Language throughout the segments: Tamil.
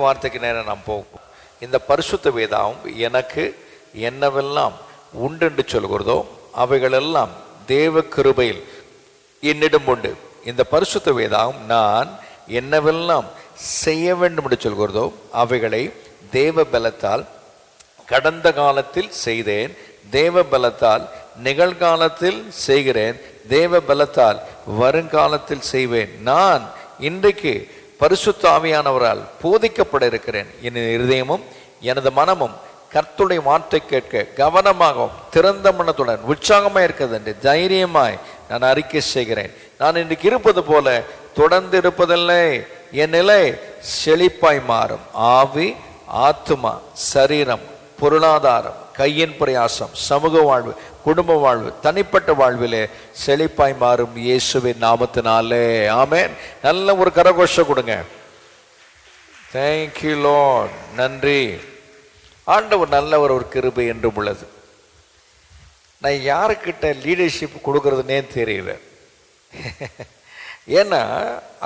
கர்த்தருடைய வார்த்தைக்கு நேரம் நாம் போகும். இந்த பரிசுத்த வேதாவும் எனக்கு என்னவெல்லாம் உண்டென்று சொல்கிறதோ அவைகளெல்லாம் தேவ கிருபையில் என்னிடம் உண்டு. இந்த பரிசுத்த வேதாவும் நான் என்னவெல்லாம் செய்ய வேண்டும் என்று சொல்கிறதோ அவைகளை தேவ பலத்தால் கடந்த காலத்தில் செய்தேன், தேவ பலத்தால் நிகழ்காலத்தில் செய்கிறேன், தேவ பலத்தால் வருங்காலத்தில் செய்வேன். நான் இன்றைக்கு பரிசுத்த ஆவியானவரால் போதிக்கப்பட இருக்கிறேன். என் இருதயமும் எனது மனமும் கர்த்தருடைய வார்த்தை கேட்க கவனமாகவும் திறந்த மனத்துடன் உற்சாகமாக இருக்கிறது என்று தைரியமாய் நான் அறிக்கை செய்கிறேன். நான் இன்றைக்கு இருப்பது போல தொடர்ந்து இருப்பதில்லை. என் நிலை செழிப்பாய் மாறும். ஆவி, ஆத்துமா, சரீரம், பொருளாதாரம், கையின் பிரயாசம், சமூக வாழ்வு, குடும்ப வாழ்வு, தனிப்பட்ட வாழ்விலே செழிப்பாய் மாறும் இயேசுவின் நாமத்தினாலே. ஆமென். நல்ல ஒரு கரகோஷம் கொடுங்க. Thank you Lord. நன்றி ஆண்டவர். நல்லவர், ஒரு கிருபை என்றும் உள்ளது. நான் யாருக்கிட்ட லீடர்ஷிப் கொடுக்கறதுனே தெரியல. ஏன்னா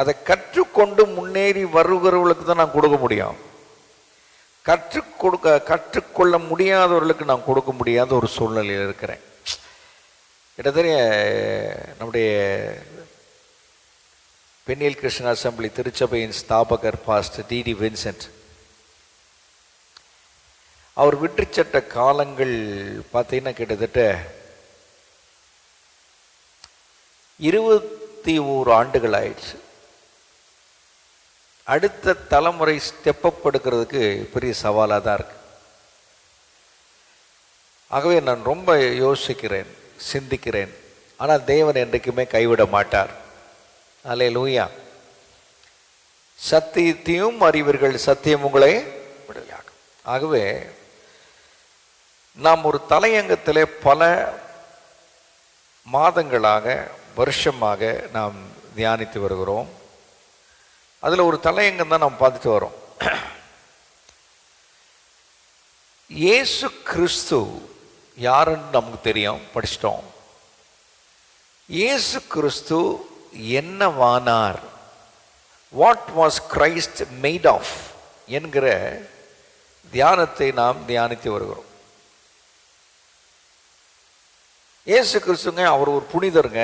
அதை கற்றுக்கொண்டு முன்னேறி வருகிறவர்களுக்கு தான் நான் கொடுக்க முடியும். கற்றுக்கொள்ள முடியாதவர்களுக்கு நான் கொடுக்க முடியாத ஒரு சூழ்நிலையில் இருக்கிறேன். கிட்டத்தட்ட நம்முடைய பெண்ணியல் கிறிஸ்டியன் அசம்பிளி திருச்சபையின் ஸ்தாபகர் பாஸ்டர் டிடி வின்சென்ட், அவர் விட்டுச்சட்ட காலங்கள் பார்த்தீங்கன்னா கிட்டத்தட்ட 21 ஆண்டுகள் ஆயிடுச்சு. அடுத்த தலைமுறை ஸ்டெப்பப் எடுக்கிறதுக்கு பெரிய சவாலாக தான் இருக்கு. ஆகவே நான் ரொம்ப யோசிக்கிறேன், சிந்திக்கிறேன். ஆனால் தேவன் என்றைக்குமே கைவிட மாட்டார். அல்லேலூயா. சத்தியத்தையும் அறிவீர்கள், சத்தியம் உங்களை விடுதலையாக்கும். ஆகவே நாம் ஒரு தலையங்கத்திலே பல மாதங்களாக, வருஷமாக நாம் தியானித்து வருகிறோம். அதில் ஒரு தலையங்கம் தான் நாம் பார்த்துட்டு வரோம். இயேசு கிறிஸ்து யாருன்னு நமக்கு தெரியும், படிச்சிட்டோம். இயேசு கிறிஸ்து என்னவானார், what was Christ made of என்கிற தியானத்தை நாம் தியானித்து வருகிறோம். இயேசு கிறிஸ்துங்க அவர் ஒரு புனிதருங்க,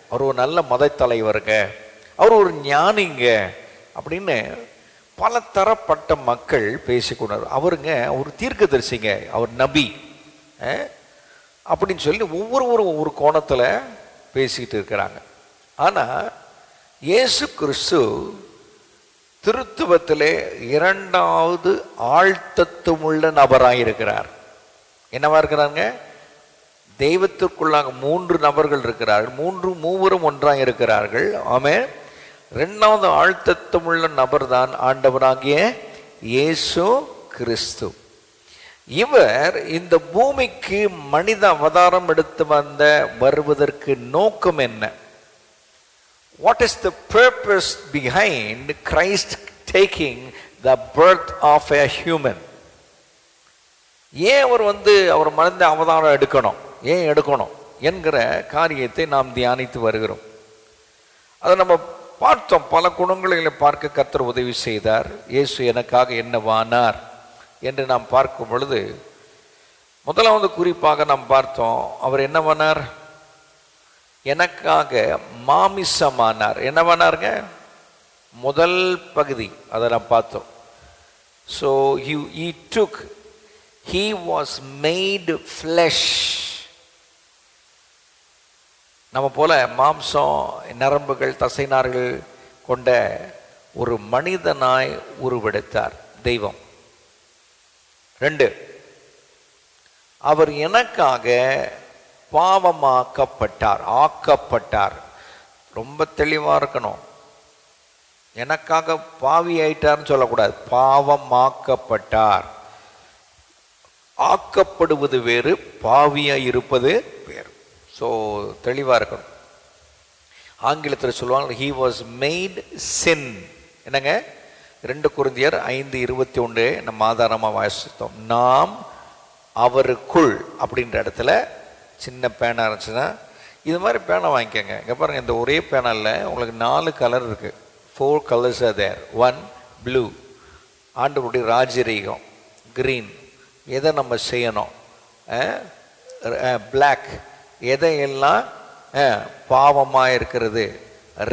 அவர் ஒரு நல்ல மத தலைவருங்க, அவர் ஒரு ஞானிங்க அப்படின்னு பல தரப்பட்ட மக்கள் பேசிக்கொண்டார். அவருங்க ஒரு தீர்க்கதரிசிங்க, அவர் நபி அப்படின்னு சொல்லி ஒவ்வொருவரும் ஒவ்வொரு கோணத்தில் பேசிக்கிட்டு இருக்கிறாங்க. ஆனால் இயேசு கிறிஸ்து திருத்துவத்திலே 2வது ஆழ்த்தத்துவமுள்ள நபராக இருக்கிறார். என்னவா இருக்கிறாங்க? தெய்வத்திற்குள்ளாக 3 நபர்கள் இருக்கிறார்கள், மூவரும் ஒன்றாக இருக்கிறார்கள். ஆமென். 2வது ஆழ்த்தத்துவமுள்ள நபர் தான் ஆண்டவராகிய இயேசு கிறிஸ்து. இவர் இந்த பூமிக்கு மனித அவதாரம் எடுத்து வருவதற்கு நோக்கம் என்ன? What is the purpose behind Christ taking the birth of a human? ஏன் அவர் அவர் மனித அவதாரம் எடுக்கணும், ஏன் எடுக்கணும் என்கிற காரியத்தை நாம் தியானித்து வருகிறோம். அதை நம்ம பார்த்தோம். பல குணங்களை பார்க்க கர்த்தர் உதவி செய்தார். இயேசு எனக்காக என்னவானார் என்று நாம் பார்க்கும் பொழுது, முதலாவது குறிப்பாக நாம் பார்த்தோம், அவர் என்னவானார்? எனக்காக மாமிசமானார். என்னவானாருங்க? முதல் பகுதி அதை நாம் பார்த்தோம். So he was made flesh. நம்ம போல மாம்சம், நரம்புகள், தசைநார்கள் கொண்ட ஒரு மனிதனாய் உருவெடுத்தார் தெய்வம். 2, அவர் எனக்காக ஆக்கப்பட்டார். ரொம்ப தெளிவாக இருக்கணும். எனக்காக பாவி ஆயிட்டார்னு சொல்லக்கூடாது, பாவமாக்கப்பட்டார். ஆக்கப்படுவது வேறு, பாவியாக இருப்பது வேறு. ஸோ தெளிவாக இருக்கணும். ஆங்கிலத்தில் சொல்லுவாங்க he was made sin. என்னங்க? 2 கொரிந்தியர் 5:21 நம்ம ஆதாரமாக வாசித்தோம். நாம் அவருக்குள் அப்படின்ற இடத்துல சின்ன பேனா இருந்துச்சுன்னா, இது மாதிரி பேனா வாங்கிக்கோங்க. இங்கே பாருங்கள், இந்த ஒரே பேனாவில் உங்களுக்கு 4 கலர் இருக்குது. 4 colors are there. 1 blue, ஆண்டவருடைய ராஜரீகம். கிரீன், எதை நம்ம செய்யணும். பிளாக், எதையெல்லாம் பாவமாக இருக்கிறது.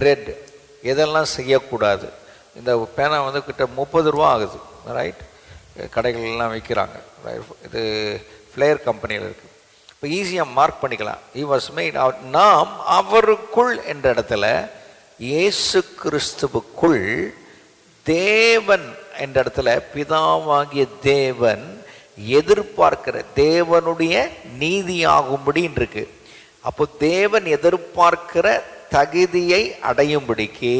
ரெட், எதெல்லாம் செய்யக்கூடாது. இந்த பேனா வந்து கிட்ட 30 ரூபா ஆகுது, ரைட். கடைகள்லாம் விற்கிறாங்க. இது ஃப்ளேர் கம்பெனியில் இருக்குது. இப்போ ஈஸியாக மார்க் பண்ணிக்கலாம். He was made out. நாம் அவருக்குள் என்ற இடத்துல இயேசு கிறிஸ்துவுக்குள் தேவன் என்ற இடத்துல பிதாவாகிய தேவன் எதிர்பார்க்கிற தேவனுடைய நீதியாகும்படின்னு இருக்கு. அப்போ தேவன் எதிர்பார்க்கிற தகுதியை அடையும்படிக்கு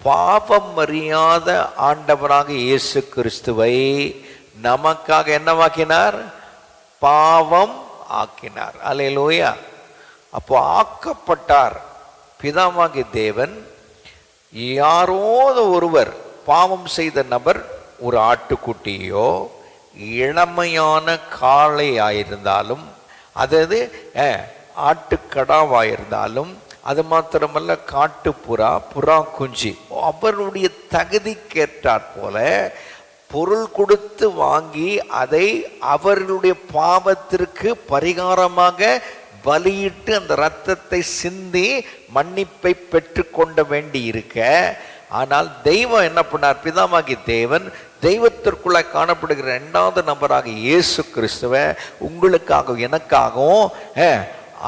பாவம் அறியாத ஆண்டவராக இயேசு கிறிஸ்துவை நமக்காக என்னவாக்கினார்? பாவம் ஆக்கினார். அல்லேலூயா. அப்போ ஆக்கப்பட்டார். பிதாவாகிய தேவன் யாரோது ஒருவர் பாவம் செய்த நபர் ஒரு ஆட்டுக்குட்டியோ இளமையான காளையாயிருந்தாலும், அதாவது ஆட்டுக்கடாவாயிருந்தாலும், அது மாத்திரமல்ல காட்டுப்புறா, புறா குஞ்சு, அவருடைய தகுதிக்கேற்றாற் போல பொருள் கொடுத்து வாங்கி அதை அவர்களுடைய பாவத்திற்கு பரிகாரமாக பலியிட்டு அந்த இரத்தத்தை சிந்தி மன்னிப்பை பெற்று கொண்ட வேண்டி இருக்க, ஆனால் தெய்வம் என்ன பண்ணார்? பிதாவாகிய தேவன் தெய்வத்திற்குள்ள காணப்படுகிற 2வது நபராக இயேசு கிறிஸ்துவை உங்களுக்காகவும் எனக்காகவும்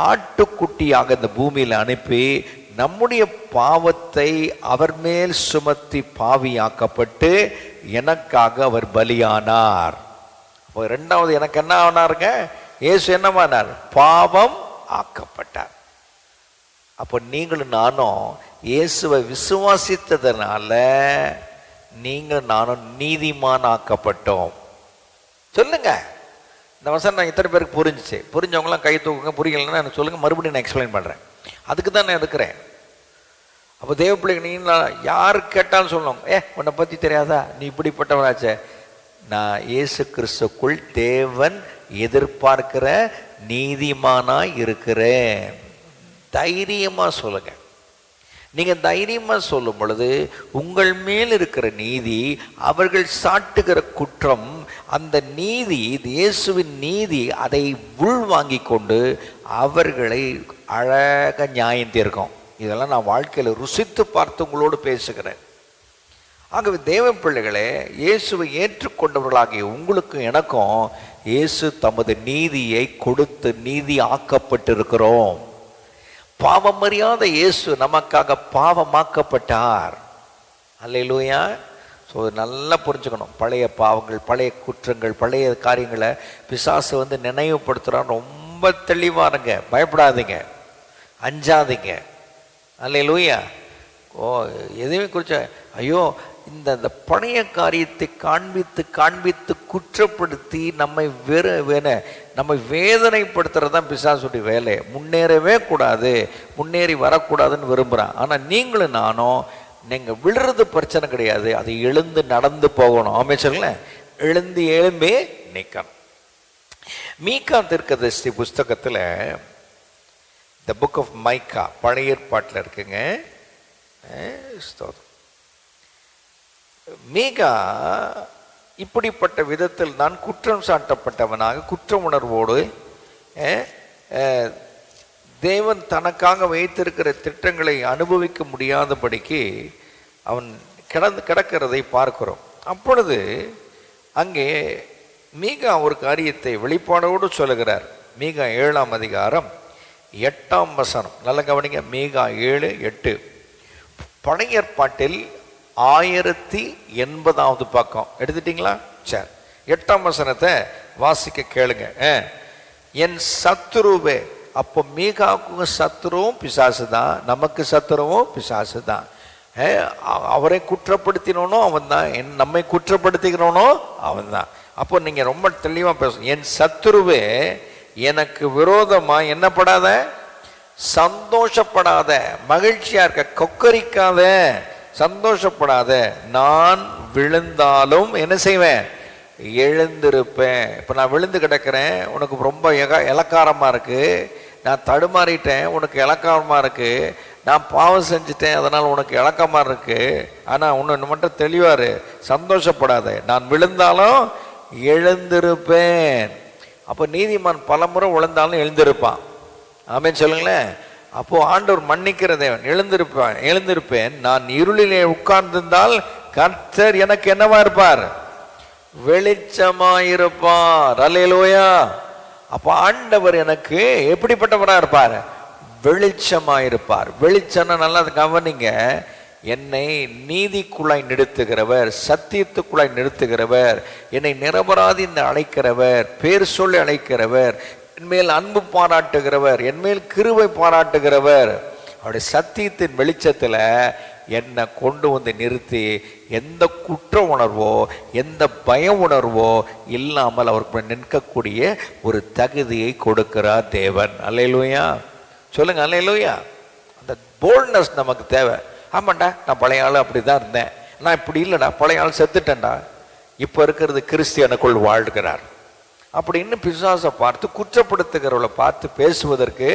ஆட்டுக்குட்டியாக இந்த பூமியில் அனுப்பி நம்முடைய பாவத்தை அவர் மேல் சுமத்தி பாவியாக்கப்பட்டு எனக்காக அவர் பலியானார். அப்போ 2வது எனக்கு என்ன ஆனாருங்க? இயேசு என்னவானார்? பாவம் ஆக்கப்பட்டார். அப்போ நீங்களும் நானும் இயேசுவை விசுவாசித்ததுனால நீங்கள் நானும் நீதிமான் ஆக்கப்பட்டோம். சொல்லுங்க, இந்த வசனம் இத்தனை பேருக்கு புரிஞ்சிச்சு? புரிஞ்சவங்களாம் கை தூக்குங்க. புரியலன்னா எனக்கு சொல்லுங்க, மறுபடியும் நான் எக்ஸ்பிளைன் பண்ணுறேன். அதுக்கு தான் நான் இருக்கிறேன். அப்போ தேவ பிள்ளைங்க நீங்க யார் கேட்டாலும் சொல்லணும், உன்னை பற்றி தெரியாதா, நீ இப்படிப்பட்டவனாச்சே. நான் இயேசு கிறிஸ்துக்குள் தேவன் எதிர்பார்க்கிற நீதிமானாய் இருக்கிறேன். தைரியமாக சொல்லுங்க. நீங்கள் தைரியமாக சொல்லும் பொழுது உங்கள் மேல் இருக்கிற நீதி, அவர்கள் சாட்டுகிற குற்றம், அந்த நீதி, இயேசுவின் நீதி அதை உள்வாங்கி கொண்டு அவர்களை அழகாக நியாயம் தீர்க்கும். இதெல்லாம் நான் வாழ்க்கையில் ருசித்து பார்த்து உங்களோடு பேசுகிறேன். ஆகவே தேவ பிள்ளைகளே, இயேசுவை ஏற்றுக்கொண்டவர்களாகிய உங்களுக்கும் எனக்கும் இயேசு தமது நீதியை கொடுத்து நீதி ஆக்கப்பட்டிருக்கிறோம். பாவம் அறியாத இயேசு நமக்காக பாவமாக்கப்பட்டார். அல்லேலூயா. ஸோ நல்லா புரிஞ்சுக்கணும். பழைய பாவங்கள், பழைய குற்றங்கள், பழைய காரியங்களை பிசாசு வந்து நினைவுபடுத்துகிறான். ரொம்ப தெளிவாருங்க. பயப்படாதீங்க, அஞ்சாதீங்க. அல்லேலூயா. எதுவுமே குறிச்ச ஐயோ இந்த பழைய காரியத்தை காண்பித்து காண்பித்து குற்றப்படுத்தி நம்மை நம்மை வேதனைப்படுத்துறது தான் பிசாசுடைய வேலை. முன்னேறவே கூடாது, முன்னேறி வரக்கூடாதுன்னு விரும்புகிறான். ஆனால் நீங்களும் நானும் நீங்கள் விழுறது பிரச்சனை கிடையாது, அதை எழுந்து நடந்து போகணும். ஆமென். எழுந்து எழும்பி நிற்கணும். மீகா தீர்க்கதரிசி புஸ்தகத்தில் த புக் ஆஃப் மைக்கா பழைய ஏற்பாட்டில் இருக்குங்க. மீகா இப்படிப்பட்ட விதத்தில் நான் குற்றம் சாட்டப்பட்டவனாக குற்ற உணர்வோடு தேவன் தனக்காக வைத்திருக்கிற திட்டங்களை அனுபவிக்க முடியாதபடிக்கு அவன் கிடக்கிறதை பார்க்கிறோம். அப்பொழுது அங்கே மீகா ஒரு காரியத்தை வெளிப்பாடோடு சொல்லுகிறார். மீகா 7ஆம் அதிகாரம் 8ஆம் வசனம். நல்ல கவனிங்க. மீகா 7:8. பழைய ஏற்பாட்டில் 1080வது பக்கம் எடுத்துட்டீங்களா? சரி, 8ஆம் வசனத்தை வாசிக்க கேளுங்க. என் சத்துருவே. அப்போ மீகாவுக்கு சத்துருவும் பிசாசு தான், நமக்கு சத்துருவும் பிசாசு தான். அவரை குற்றப்படுத்தினோனோ அவன் தான், நம்மை குற்றப்படுத்திக்கிறோனோ அவன் தான். அப்போ நீங்கள் ரொம்ப தெளிவாக பேசணும். என் சத்துருவே எனக்கு விரோதமாக என்னப்படாத, சந்தோஷப்படாத, மகிழ்ச்சியாக இருக்க, கொக்கரிக்காத, சந்தோஷப்படாத. நான் விழுந்தாலும் என்ன செய்வேன்? எழுந்திருப்பேன். இப்போ நான் விழுந்து கிடக்கிறேன், உனக்கு ரொம்ப இலக்காரமாக இருக்குது. நான் தடுமாறிட்டேன், உனக்கு இலக்காரமாக இருக்குது. நான் பாவம் செஞ்சுட்டேன், அதனால் உனக்கு இளக்கமாக இருக்கு, ஆனால் ஒன்று மட்டும் தெளிவாரு, சந்தோஷப்படாத, நான் விழுந்தாலும் எழுந்திருப்பேன். அப்போ நீதிமான் பலமுறை விழுந்தாலும் எழுந்திருப்பான். ஆமென் சொல்லுங்களேன். அப்போ ஆண்டவர் மன்னிக்கிற தேவன். எழுந்திருப்பேன். நான் இருளிலே உட்கார்ந்திருந்தால் கர்த்தர் எனக்கு என்னவா இருப்பார்? வெளிச்சமாயிருப்பார். அல்லேலூயா. அப்போ ஆண்டவர் எனக்கு எப்படிப்பட்டவரா இருப்பார்? வெளிச்சமாயிருப்பார். வெளிச்சம்னா நல்லா கவனிங்க, என்னை நீதிக்குள்ளாய் நிறுத்துகிறவர், சத்தியத்துக்குள்ளாய் நிறுத்துகிறவர், என்னை நிரபராதி அழைக்கிறவர், பேர் சொல்லி அழைக்கிறவர், என்மேல் அன்பு பாராட்டுகிறவர், என்மேல் கிருபை பாராட்டுகிறவர், அவருடைய சத்தியத்தின் வெளிச்சத்தில் என்னை கொண்டு வந்து நிறுத்தி எந்த குற்ற உணர்வோ எந்த பய உணர்வோ இல்லாமல் அவருக்கு நிற்கக்கூடிய ஒரு தகுதியை கொடுக்கிறார் தேவன். அல்லேலூயா சொல்லுங்க, அல்லேலூயா. அந்த போல்ட்னஸ் நமக்கு தேவை. ஆமாண்டா, நான் பழைய ஆள் அப்படி தான் இருந்தேன், நான் இப்படி இல்லைடா, பழைய ஆள் செத்துட்டேன்டா, இப்போ இருக்கிறது கிறிஸ்து எனக்குள் வாழ்கிறார் அப்படின்னு பிசாசை பார்த்து குற்றப்படுத்துகிறவளை பார்த்து பேசுவதற்கு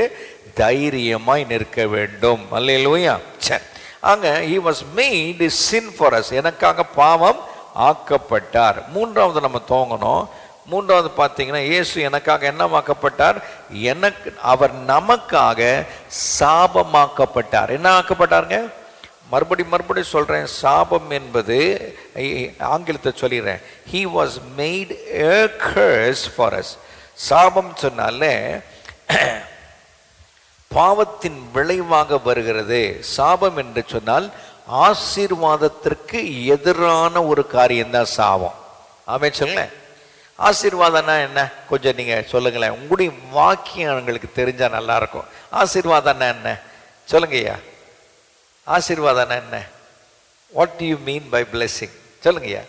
தைரியமாய் நிற்க வேண்டும். அல்லேலூயா. சரி, அங்க he was made sin for us, எனக்காக பாவம் ஆக்கப்பட்டார். மூன்றாவது நம்ம தோங்கணும். மூன்றாவது பார்த்தீங்கன்னா, இயேசு எனக்காக என்னமாக்கப்பட்டார்? அவர் நமக்காக சாபமாக்கப்பட்டார். என்ன ஆக்கப்பட்டாருங்க? மறுபடியும் சொல்றேன், சாபம் என்பது, ஆங்கிலத்தை சொல்லிடுறேன், he was made a curse for us. சாபம் சொன்னாலே பாவத்தின் விளைவாக வருகிறது. சாபம் என்று சொன்னால் ஆசீர்வாதத்திற்கு எதிரான ஒரு காரியம்தான் சாபம். ஆமென் சொல்லுங்க. ஆசீர்வாதம்னா என்ன? கொஞ்சம் நீங்க சொல்லுங்களேன், உங்களுடைய வாக்கியம் எங்களுக்கு தெரிஞ்சா நல்லா இருக்கும். ஆசீர்வாதம்னா என்ன சொல்லுங்க ஐயா? ஆசீர்வாதம்னா என்ன? What do you mean by blessing? சொல்லுங்க ஐயா.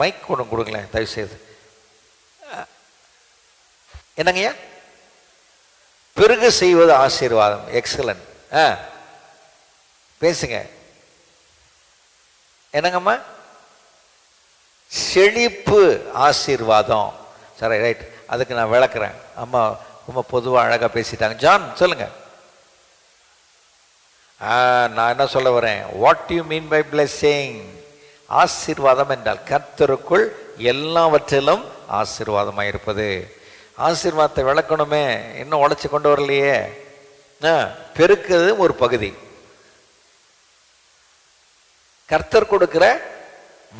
மைக் ஒன்று கொடுங்களேன் தயவுசெய்து. என்னங்கய்யா? பெருக செய்வது ஆசீர்வாதம். எக்ஸலன்ட். பேசுங்க. என்னங்கம்மா? செழிப்பு ஆசீர்வாதம். சரி, ரைட், அதுக்கு நான் விளக்குறேன். அம்மா ரொம்ப பொதுவாக அழகாக பேசிட்டாங்க. ஜான் சொல்லுங்க. நான் என்ன சொல்ல வரேன்? What you mean by blessing? ஆசீர்வாதம் என்றால் கர்த்தருக்குள் எல்லாவற்றிலும் ஆசீர்வாதமாக இருப்பது. ஆசீர்வாதத்தை விளக்கணுமே, இன்னும் உழைச்சி கொண்டு வரலையே. பெருக்குது ஒரு பகுதி. கர்த்தர் கொடுக்கிற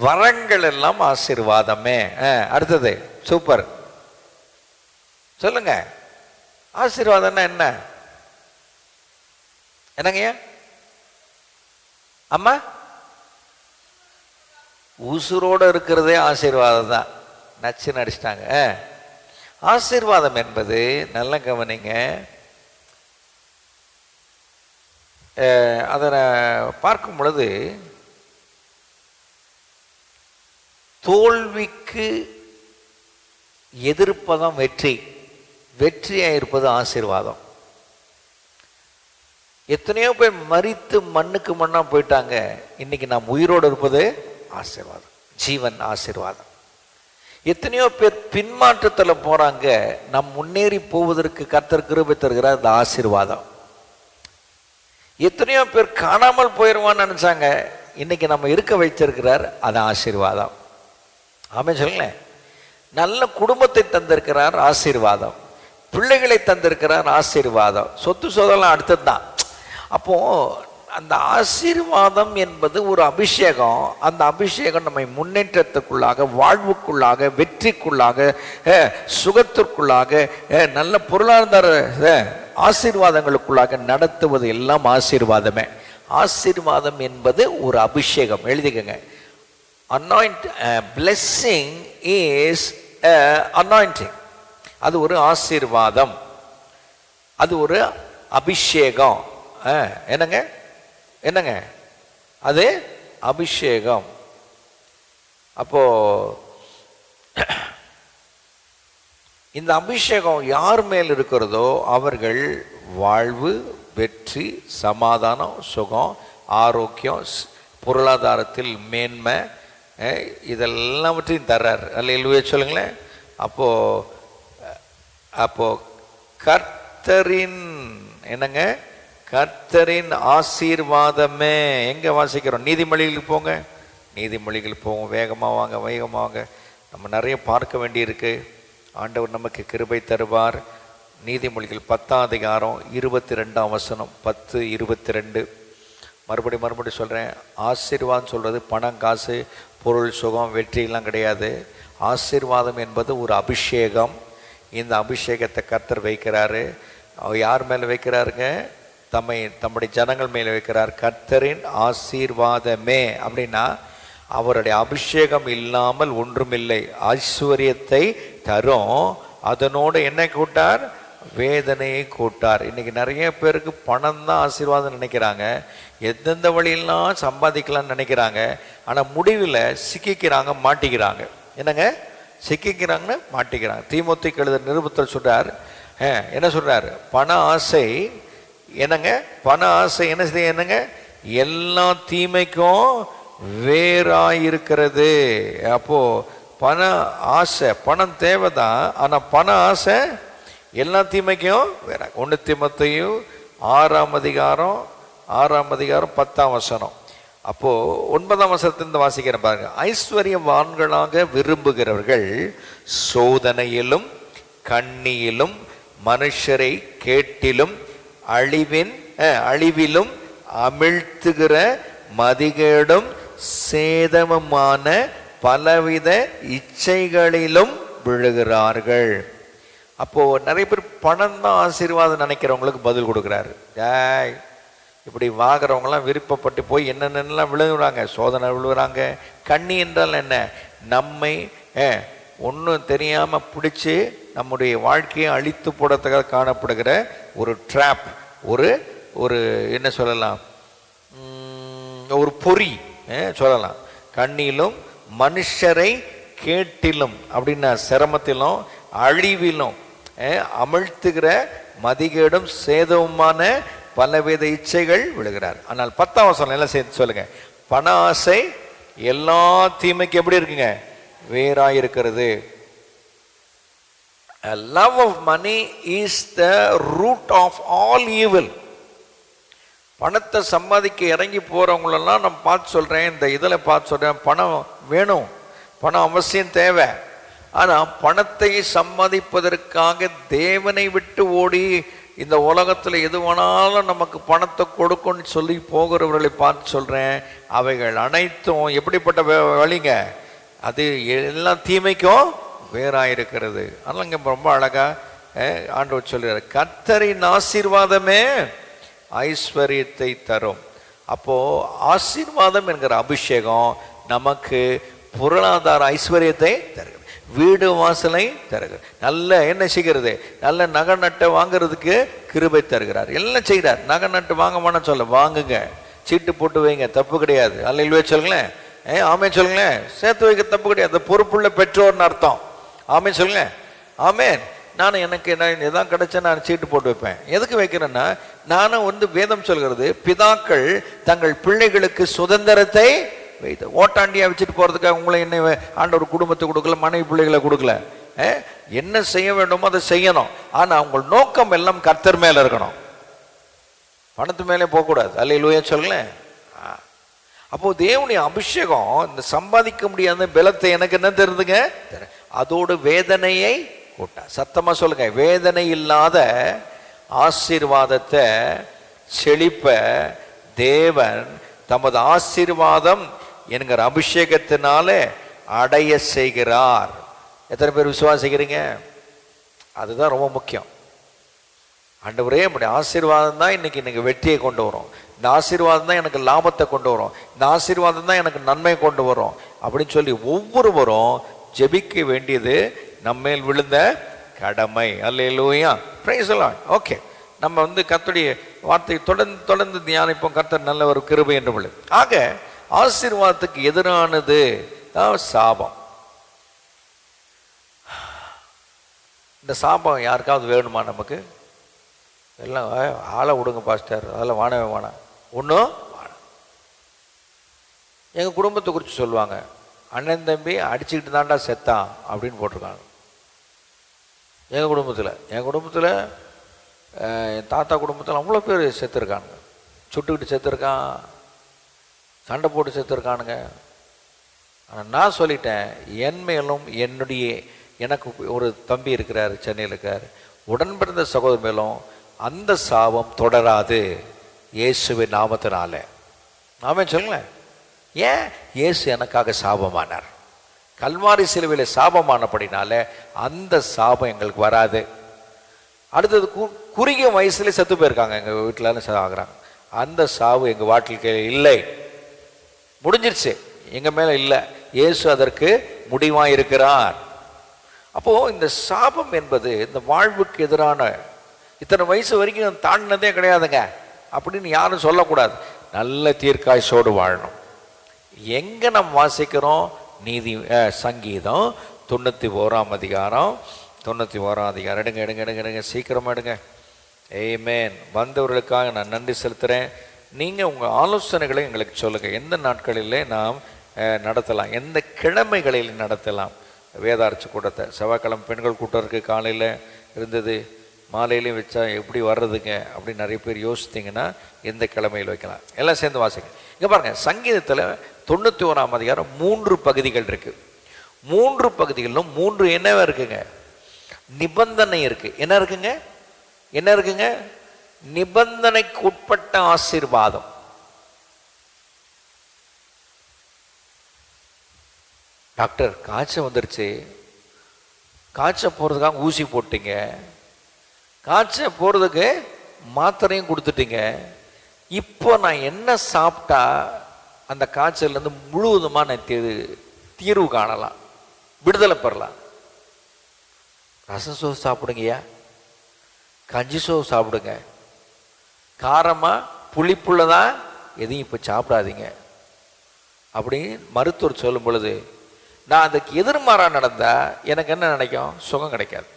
வரங்கள் எல்லாம் ஆசீர்வாதமே. அடுத்தது சூப்பர் சொல்லுங்க. ஆசீர்வாதம்னா என்ன? என்னங்கய்யா? அம்மா, உசுரோடு இருக்கிறதே ஆசீர்வாதம் தான். நச்சுன்னு அடிச்சிட்டாங்க. ஆசீர்வாதம் என்பது நல்ல கவனிங்க, அதை பார்க்கும் பொழுது தோல்விக்கு எதிர்ப்பதான் வெற்றி, வெற்றியாக இருப்பது ஆசீர்வாதம். எத்தனையோ பேர் மரித்து மண்ணுக்கு மண்ணா போயிட்டாங்க. இன்னைக்கு நாம் உயிரோடு இருப்பது ஆசீர்வாதம், ஜீவன் ஆசீர்வாதம். எத்தனையோ பேர் பின்மாற்றத்தில் போறாங்க, நாம் முன்னேறி போவதற்கு கர்த்தர் கிருபை தருகிறார், அந்த ஆசீர்வாதம். எத்தனையோ பேர் காணாமல் போயிடுவான்னு நினைச்சாங்க, இன்னைக்கு நம்ம இருக்க வைத்திருக்கிறார், அது ஆசீர்வாதம். ஆமென் சொல்லுங்க. நல்ல குடும்பத்தை தந்திருக்கிறார், ஆசீர்வாதம். பிள்ளைகளை தந்திருக்கிறார், ஆசீர்வாதம். சொத்து சோதெல்லாம் அடுத்தது தான். அப்போ அந்த ஆசீர்வாதம் என்பது ஒரு அபிஷேகம். அந்த அபிஷேகம் நம்மை முன்னேற்றத்துக்குள்ளாக, வாழ்வுக்குள்ளாக, வெற்றிக்குள்ளாக, சுகத்திற்குள்ளாக, நல்ல பொருளாதார ஆசீர்வாதங்களுக்குள்ளாக நடத்துவது எல்லாம் ஆசீர்வாதமே. ஆசீர்வாதம் என்பது ஒரு அபிஷேகம். எழுதிக்கங்க. blessing is anointing. அது ஒரு ஆசீர்வாதம், அது ஒரு அபிஷேகம். என்னங்க என்னங்க அது? அபிஷேகம். அப்போ இந்த அபிஷேகம் யார் மேல் இருக்கிறதோ அவர்கள் வாழ்வு, வெற்றி, சமாதானம், சுகம், ஆரோக்கியம், பொருளாதாரத்தில் மேன்மை, இதெல்லாவற்றையும் தர்றார். அல்லேலூயா சொல்லுங்களேன். அப்போ அப்போ கர்த்தரின் என்னங்க, கர்த்தரின் ஆசீர்வாதமே. எங்க வாசிக்கிறோம்? நீதிமொழிகளுக்கு போங்க, நீதிமொழிகள் போவோம். வேகமாக வாங்க, வேகமாக வாங்க. நம்ம நிறைய பார்க்க வேண்டியிருக்கு. ஆண்டவர் நமக்கு கிருபை தருவார். நீதிமொழிகள் 10ஆம் அதிகாரம் 22ஆம் வசனம், 10:22. மறுபடியும் சொல்கிறேன். ஆசீர்வாதம் சொல்கிறது பணம், காசு, பொருள், சுகம், வெற்றியெல்லாம் கிடையாது. ஆசீர்வாதம் என்பது ஒரு அபிஷேகம். இந்த அபிஷேகத்தை கர்த்தர் வைக்கிறாரு. யார் மேலே வைக்கிறாருங்க? தம்முடைய ஜனங்கள் மேலே வைக்கிறார். கர்த்தரின் ஆசீர்வாதமே அப்படின்னா அவருடைய அபிஷேகம் இல்லாமல் ஒன்றுமில்லை. ஐஸ்வர்யத்தை தரும், அதனோடு என்ன கூட்டார்? வேதனையை கூட்டார். இன்னைக்கு நிறைய பேருக்கு பணம் தான் ஆசீர்வாதம் நினைக்கிறாங்க. எந்தெந்த வழியெல்லாம் சம்பாதிக்கலாம்னு நினைக்கிறாங்க. ஆனால் முடிவில் சிக்கிக்கிறாங்க, மாட்டிக்கிறாங்க. என்னங்க? சிக்கிக்கிறாங்கன்னு மாட்டிக்கிறாங்க. தீமோத்தேயுக்கு எழுதின நிருபத்தில் சொல்றார், என்ன சொல்றாரு? பண ஆசை என்னங்க? பண ஆசை என்ன செய்ய? என்னங்க? எல்லா தீமைக்கும் வேறாயிருக்கிறது. அப்போ பண ஆசை, பணம் தேவைதான், ஆனா பண ஆசை எல்லா தீமைக்கும் வேற. 1 தீமோத்தேயு 6ஆம் அதிகாரம் 10ஆம் வசனம். அப்போ 9ஆம் வசனத்திலிருந்து வாசிக்கிற பாருங்க. ஐஸ்வர்யவான்களாக விரும்புகிறவர்கள் சோதனையிலும் கண்ணியிலும் மனுஷரை கேட்டிலும் அழிவிலும் அமிழ்த்துகிற மதிகேடும் சேதமுமான பலவித இச்சைகளிலும் விழுகிறார்கள். அப்போ நிறைய பேர் பணம் தான் ஆசீர்வாதம் நினைக்கிறவங்களுக்கு பதில் கொடுக்குறாரு. இப்படி வாங்குறவங்களாம் விருப்பப்பட்டு போய் என்னென்னலாம் விழுகுறாங்க, சோதனை விழுகிறாங்க. கண்ணி என்றால் என்ன? நம்மை ஒன்றும் தெரியாமல் பிடிச்சி நம்முடைய வாழ்க்கையை அழித்து போடுறதுக்காக காணப்படுகிற ஒரு ட்ராப், ஒரு என்ன சொல்லலாம், ஒரு பொறி சொல்லலாம். கண்ணிலும் மனுஷரை கேட்டிலும் அப்படின்னா சிரமத்திலும் அழிவிலும் அமிழ்த்துகிற மதிகேடும் சேதவுமான பலவித இச்சைகள் விழுகிறார். ஆனால் 10ஆம் வசனம் எல்லாம் சேர்த்து சொல்லுங்க. பண ஆசை எல்லா தீமைக்கு எப்படி இருக்குங்க? வேறாயிருக்கிறது. Love of money is the root of all evil. பணத்தை சம்பாதிக்க இறங்கி போறவங்களெல்லாம் நான் பார்த்து சொல்றேன், இந்த இதில் பார்த்து சொல்றேன், பணம் வேணும், பணம் அவசியம் தேவை. ஆனால் பணத்தை சம்பாதிப்பதற்காக தேவனை விட்டு ஓடி இந்த உலகத்தில் எது வேணாலும் நமக்கு பணத்தை கொடுக்கும்னு சொல்லி போகிறவர்களை பார்த்து சொல்கிறேன், அவைகள் அனைத்தும் எப்படிப்பட்ட வழிங்க? அது எல்லா தீமைக்கும் வேறாயிருக்கிறது. அதனால் இங்கே ரொம்ப அழகாக ஆண்டவர் சொல்கிறார், கர்த்தரின் ஆசீர்வாதமே ஐஸ்வர்யத்தை தரும். அப்போது ஆசீர்வாதம் என்கிற அபிஷேகம் நமக்கு பொருளாதார ஐஸ்வர்யத்தை தருகிறது, வீடு வாசலை தருகிறது, நல்ல என்ன செய்கிறது? நல்ல நகை நட்டை வாங்கிறதுக்கு கிருபை தருகிறார். எல்லாம் செய்கிறார். நகை நட்டு வாங்கமான சொல்ல வாங்குங்க, சீட்டு போட்டு வைங்க, தப்பு கிடையாது. அல்ல சொல்லுங்களேன், ஆமே சொல்லுங்களேன். சேர்த்து வைக்க தப்பு கிடையாது, பொறுப்புள்ள பெற்றோர்னு அர்த்தம். ஆமே சொல்லுங்களேன். ஆமேன். நானும் எனக்கு எதான் கிடைச்சா நான் சீட்டு போட்டு வைப்பேன். எதுக்கு வைக்கிறேன்னா, நானும் வேதம் சொல்கிறது, பிதாக்கள் தங்கள் பிள்ளைகளுக்கு சுதந்திரத்தை வைத்து ஓட்டாண்டியா வச்சுட்டு போறதுக்காக உங்களை என்ன ஆண்டவர் குடும்பத்தை கொடுக்கல, மனைவி பிள்ளைகளை கொடுக்கல. என்ன செய்ய வேண்டுமோ அதை செய்யணும். ஆனா உங்கள் நோக்கம் எல்லாம் கர்த்தர் மேல இருக்கணும், பணத்து மேலே போகக்கூடாது. அல்லேலூயா சொல்லுங்களேன். அப்போ தேவனுடைய அபிஷேகம் இந்த சம்பாதிக்க முடியாத பலத்தை எனக்கு என்ன தருதுங்க? அதோடு வேதனையை கூட்டா. சத்தமா சொல்லுங்க, வேதனை இல்லாத ஆசீர்வாதத்தை செழிப்ப தேவன் தமது ஆசீர்வாதம் என்கிற அபிஷேகத்தினால அடைய செய்கிறார். எத்தனை பேர் விசுவாசிக்கிறீங்க? அதுதான் ரொம்ப முக்கியம். ஆண்டவரே, நம்முடைய ஆசீர்வாதம் தான் இன்னைக்கு வெற்றியை கொண்டு வரும், இந்த ஆசீர்வாதம் தான் எனக்கு லாபத்தை கொண்டு வரும், இந்த ஆசீர்வாதம் தான் எனக்கு நன்மை கொண்டு வரும் அப்படின்னு சொல்லி ஒவ்வொருவரும் ஜெபிக்க வேண்டியது நம்மேல் விழுந்த கடமை. அல்லேலூயா, பிரைஸ் தி லார்ட். ஓகே, நம்ம கர்த்தருடைய வார்த்தை தொடர்ந்து தியானிப்போம். கர்த்தர் நல்ல ஒரு கிருபை என்று உள்ளது. ஆக ஆசீர்வாதத்துக்கு எதிரானது தான் சாபம். இந்த சாபம் யாருக்காவது வேணுமா? நமக்கு எல்லாம் ஆளை விடுங்க பாஸ்டர், அதெல்லாம் வானவே வேணாம், ஒன்றும் வேணாம். எங்கள் குடும்பத்தை குறித்து சொல்லுவாங்க, அண்ணன் தம்பி அடிச்சுக்கிட்டு தாண்டா செத்தான் அப்படின்னு போட்டிருக்காங்க. என் குடும்பத்தில் என் தாத்தா குடும்பத்தில் அவ்வளோ பேர் செத்துருக்கானுங்க. சுட்டுக்கிட்டு செத்துருக்கான், சண்டை போட்டு செத்துருக்கானுங்க. ஆனால் நான் சொல்லிட்டேன், என் மேலும் எனக்கு ஒரு தம்பி இருக்கிறார், சென்னையில் இருக்கார், உடன் பிறந்த சகோதரர் மேலும் அந்த சாபம் தொடராது இயேசுவின் நாமத்தினால. ஆமென் சொல்லுங்களேன். ஏன்? இயேசு எனக்காக சாபமானார். கல்வாரி சிலுவையில் சாபமானபடினால அந்த சாபம் எங்களுக்கு வராது. அடுத்தது குறுகிய வயசுல செத்து போயிருக்காங்க, எங்கள் வீட்டில் ஆகுறாங்க. அந்த சாவு எங்கள் வாழ்க்கையில் இல்லை, முடிஞ்சிருச்சு, எங்கள் மேலே இல்லை. இயேசு அதற்கு முடிவாக இருக்கிறார். அப்போது இந்த சாபம் என்பது இந்த வாழ்வுக்கு எதிரான, இத்தனை வயசு வரைக்கும் தாண்டினதே கிடையாதுங்க அப்படின்னு யாரும் சொல்லக்கூடாது. நல்ல தீர்க்காய்ச்சோடு வாழணும். எங்கே நம்ம வாசிக்கிறோம்? சங்கீதம் 91 அதிகாரம். எடுங்க சீக்கிரமாக எடுங்க. ஆமென். வந்தவர்களுக்காக நான் நன்றி செலுத்துகிறேன். நீங்கள் உங்கள் ஆலோசனைகளை எங்களுக்கு சொல்லுங்கள். எந்த நாட்களிலே நாம் நடத்தலாம், எந்த கிழமைகளில் நடத்தலாம்? வேதார்ச்சி கூட்டத்தை செவ்வாய்க்கிழமை பெண்கள் கூட்டம் இருக்குது, காலையில் இருந்தது, மாலையிலையும் வச்சா எப்படி வர்றதுங்க அப்படின்னு நிறைய பேர் யோசித்தீங்கன்னா எந்த கிழமையில் வைக்கலாம்? எல்லாம் சேர்ந்து வாசிங்க. இங்கே பாருங்கள், சங்கீதத்தில் 91 அதிகாரம் 3 பகுதிகள் இருக்குது. 3 பகுதிகளிலும் 3 என்னவா இருக்குங்க? நிபந்தனை இருக்குது. என்ன இருக்குங்க? நிபந்தனைக்கு உட்பட்ட ஆசீர்வாதம். டாக்டர் காய்ச்சல் வந்துருச்சு, காய்ச்சல் போகிறதுக்காக ஊசி போட்டீங்க, காய்ச்சல் போகிறதுக்கு மாத்திரையும் கொடுத்துட்டீங்க, இப்போ நான் என்ன சாப்பிட்டா அந்த காய்ச்சல்லேருந்து முழுவதுமாக நான் தீர்வு காணலாம், விடுதலை பெறலாம்? ரசம் சோறு சாப்பிடுங்கய்யா, கஞ்சி சோறு சாப்பிடுங்க, காரமாக புளிப்புள்ளதான் எதையும் இப்போ சாப்பிடாதீங்க அப்படின்னு மருத்துவர் சொல்லும் பொழுது நான் அதுக்கு எதிர்மாறாக நடந்தால் எனக்கு என்ன நினைக்கும்? சுகம் கிடைக்காது,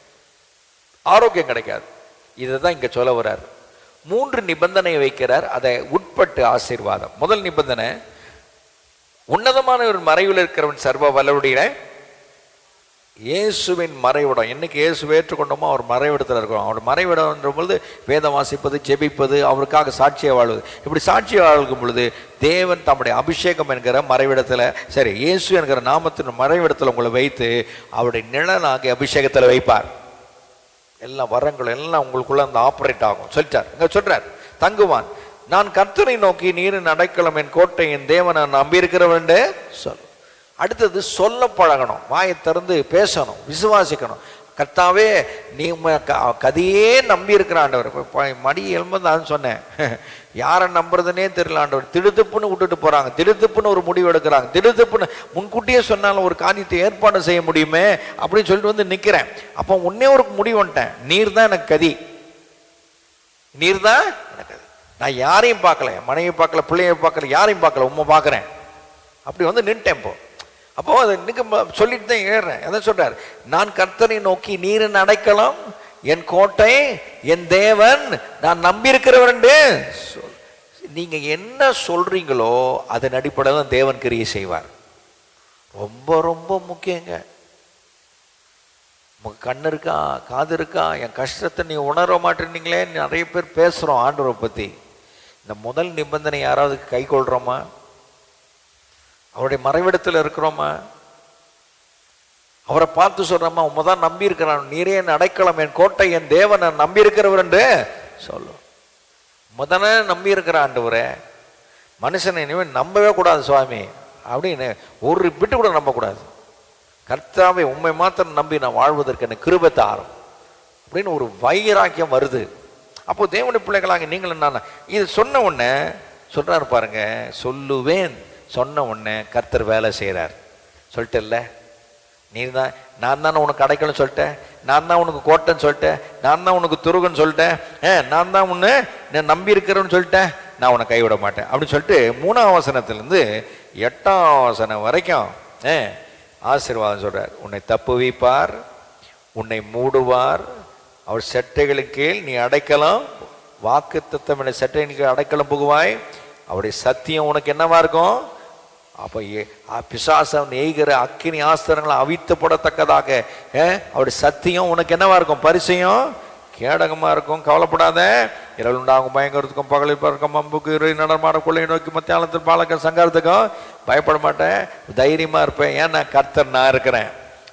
ஆரோக்கியம் கிடைக்காது. இதை தான் இங்கே சொல்ல வர்றார். 3 நிபந்தனை வைக்கிறார், அதை உட்பட்டு ஆசீர்வாதம். முதல் நிபந்தனை, உன்னதமான ஒரு மறைவில் இருக்கிறவன் சர்வ வல்லவருடைய இயேசுவின் மறைவிடம். என்னைக்கு இயேசுவை ஏற்றுக்கொண்டோமோ அவர் மறைவிடத்தில் இருக்கிறோம். அவர் மறைவிடம்ன்ற பொழுது வேதம் வாசிப்பது, ஜெபிப்பது, அவருக்காக சாட்சியை வாழ்வது. இப்படி சாட்சியை வாழ்க்கும் பொழுது தேவன் தம்முடைய அபிஷேகம் என்கிற மறைவிடத்தில், சரி இயேசு என்கிற நாமத்தின் மறைவிடத்தில் உங்களை வைத்து அவருடைய நிழலாகி அபிஷேகத்தில் வைப்பார். எல்லா வரங்களும் எல்லாம் உங்களுக்குள்ள அந்த ஆப்ரேட் ஆகும். சொல்லிட்டார், இங்கே சொல்றார், தங்குவான். நான் கர்த்தரை நோக்கி நீரின் அடைக்கலம் என் கோட்டை என் தேவனை நம்பியிருக்கிறவன் சொல். அடுத்தது சொல்ல பழகணும், வாயை திறந்து பேசணும், விசுவாசிக்கணும். கர்த்தாவே நீ கதையே நம்பி இருக்கிற ஆண்டவர். மடி எழும்பது தான் சொன்னேன், யாரை நம்புறதுனே தெரியல ஆண்டவர். திடுத்துப்புன்னு விட்டுட்டு போறாங்க, திடுத்துப்புன்னு ஒரு முடிவு எடுக்கிறாங்க, திடுத்துப்புன்னு முன்கூட்டியே சொன்னாலும் ஒரு காரியத்தை ஏற்பாடு செய்ய முடியுமே அப்படின்னு சொல்லிட்டு வந்து நிற்கிறேன். அப்போ ஒன்னே ஒரு முடிவு வந்துட்டேன், நீர் தான் எனக்கு கதி, நீர் தான் எனக்கு கதி. நான் யாரையும் பார்க்கல, என் மனைவியை பார்க்கல, பிள்ளையை பார்க்கல, யாரையும் பார்க்கல, உண்மை பார்க்குறேன். அப்படி வந்து நின்ட்டேன். அப்போ அதை சொல்லிட்டு தான் ஏறுறேன். எதை சொல்றாரு? நான் கர்த்தரை நோக்கி நீரின் அடைக்கலம் என் கோட்டை என் தேவன் நான் நம்பியிருக்கிறவன். நீங்க என்ன சொல்றீங்களோ அதன் அடிப்படையில் தான் தேவன் கிரியை செய்வார். ரொம்ப ரொம்ப முக்கியங்க. உங்க கண்ணு இருக்கா, காது இருக்கா, என் கஷ்டத்தை நீ உணர மாட்டேன்னீங்களே, நிறைய பேர் பேசுறோம் ஆண்டவரை பத்தி. இந்த முதல் நிபந்தனை யாராவது கை கொள்றோமா? அவருடைய மறைவிடத்தில் இருக்கிறோமா? அவரை பார்த்து சொல்றோமா? உண்மைதான் நம்பி இருக்கிறான், நீரே என் அடைக்கலம் என் கோட்டை என் தேவன் நான் நம்பி இருக்கிறவர் என்று சொல்லும். முதல்ல நம்பி இருக்கிற ஆண்டவரே, மனுஷனை இனிமேல் நம்பவே கூடாது சுவாமி அப்படின்னு ஒரு பிட்டு கூட நம்பக்கூடாது. கர்த்தாவை உண்மை மாத்திரம் நம்பி நான் வாழ்வதற்கு எனக்கு கிருபை தாரும் அப்படின்னு ஒரு வைராக்கியம் வருது. அப்போ தேவனுடைய பிள்ளைகளாக நீங்கள் என்ன இது சொன்ன உடனே சொல்றாரு பாருங்க, சொல்லுவேன் சொன்ன உடனே கர்த்தர் வேலை செய்கிறார். சொல்லிட்டல்ல, நீ தான், நான் தானே உனக்கு அடைக்கலன்னு சொல்லிட்டேன், நான் தான் உனக்கு கோட்டைன்னு சொல்லிட்டேன், நான் தான் உனக்கு துருகன்னு சொல்லிட்டேன், நான் தான் உன்னை நான் நம்பி இருக்கிறேன்னு சொல்லிட்டேன், நான் உன்னை கைவிட மாட்டேன் அப்படின்னு சொல்லிட்டு 3ஆம் வசனத்திலிருந்து 8ஆம் வசனம் வரைக்கும் ஆசீர்வாதம் சொல்றார். உன்னை தப்புவிப்பார், உன்னை மூடுவார், அவர் செட்டைகளுக்கு கீழ் நீ அடைக்கலாம், வாக்கு தத்தம் செட்டைகளுக்கு அடைக்கலம் புகுவாய், அவருடைய சத்தியம் உனக்கு என்னவா இருக்கும்? அப்போ பிசாசம் எய்கிற அக்கினி ஆஸ்திரங்களை அவித்து போடத்தக்கதாக அவருடைய சத்தியம் உனக்கு என்னவா இருக்கும்? பரிசையும் கேடகமாக இருக்கும். கவலைப்படாத. இரவு உண்டாகும் பயங்கரத்துக்கும் பகலில் பிறக்கும் அம்புக்கு இரு நடமாட கொள்ளை நோக்கி மத்தியானத்தில் பாலக்க சங்காரத்துக்கும் பயப்பட மாட்டேன், தைரியமாக இருப்பேன். ஏன் நான் கர்த்தர், நான் இருக்கிறேன்.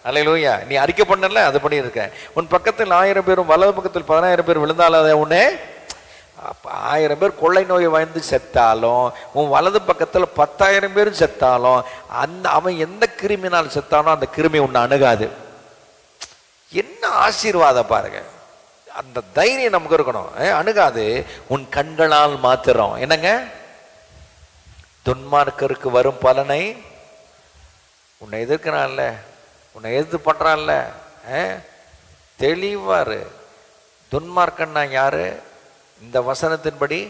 அல்லேலூயா. நீ அறிக்கை பண்ணல, அது பண்ணி இருக்கேன். உன் பக்கத்தில் 1000 பேரும் வலது பக்கத்தில் 10000 பேர் விழுந்தாலும் அதை உன்னே 1000 பேர் கொள்ளை நோயை வந்து செத்தாலும், உன் வலது பக்கத்தில் 10,000 பேரும் செத்தாலும், அவன் எந்த கிருமினால் செத்தானோ அந்த கிருமி உன்னை அணுகாது. என்ன ஆசீர்வாதம் பாருங்க. அந்த தைரியம் நமக்கு இருக்கணும். அணுகாது. உன் கண்களால் மாத்திரம் என்னங்க? துன்மார்க்கருக்கு வரும் பலனை உன்னை எதிர்க்கிறான்ல, உன்னை எதிர்த்து பண்றான்ல, தெளிவாரு. துன்மார்க்கன்னா யாரு? இந்த வசனத்தின்படி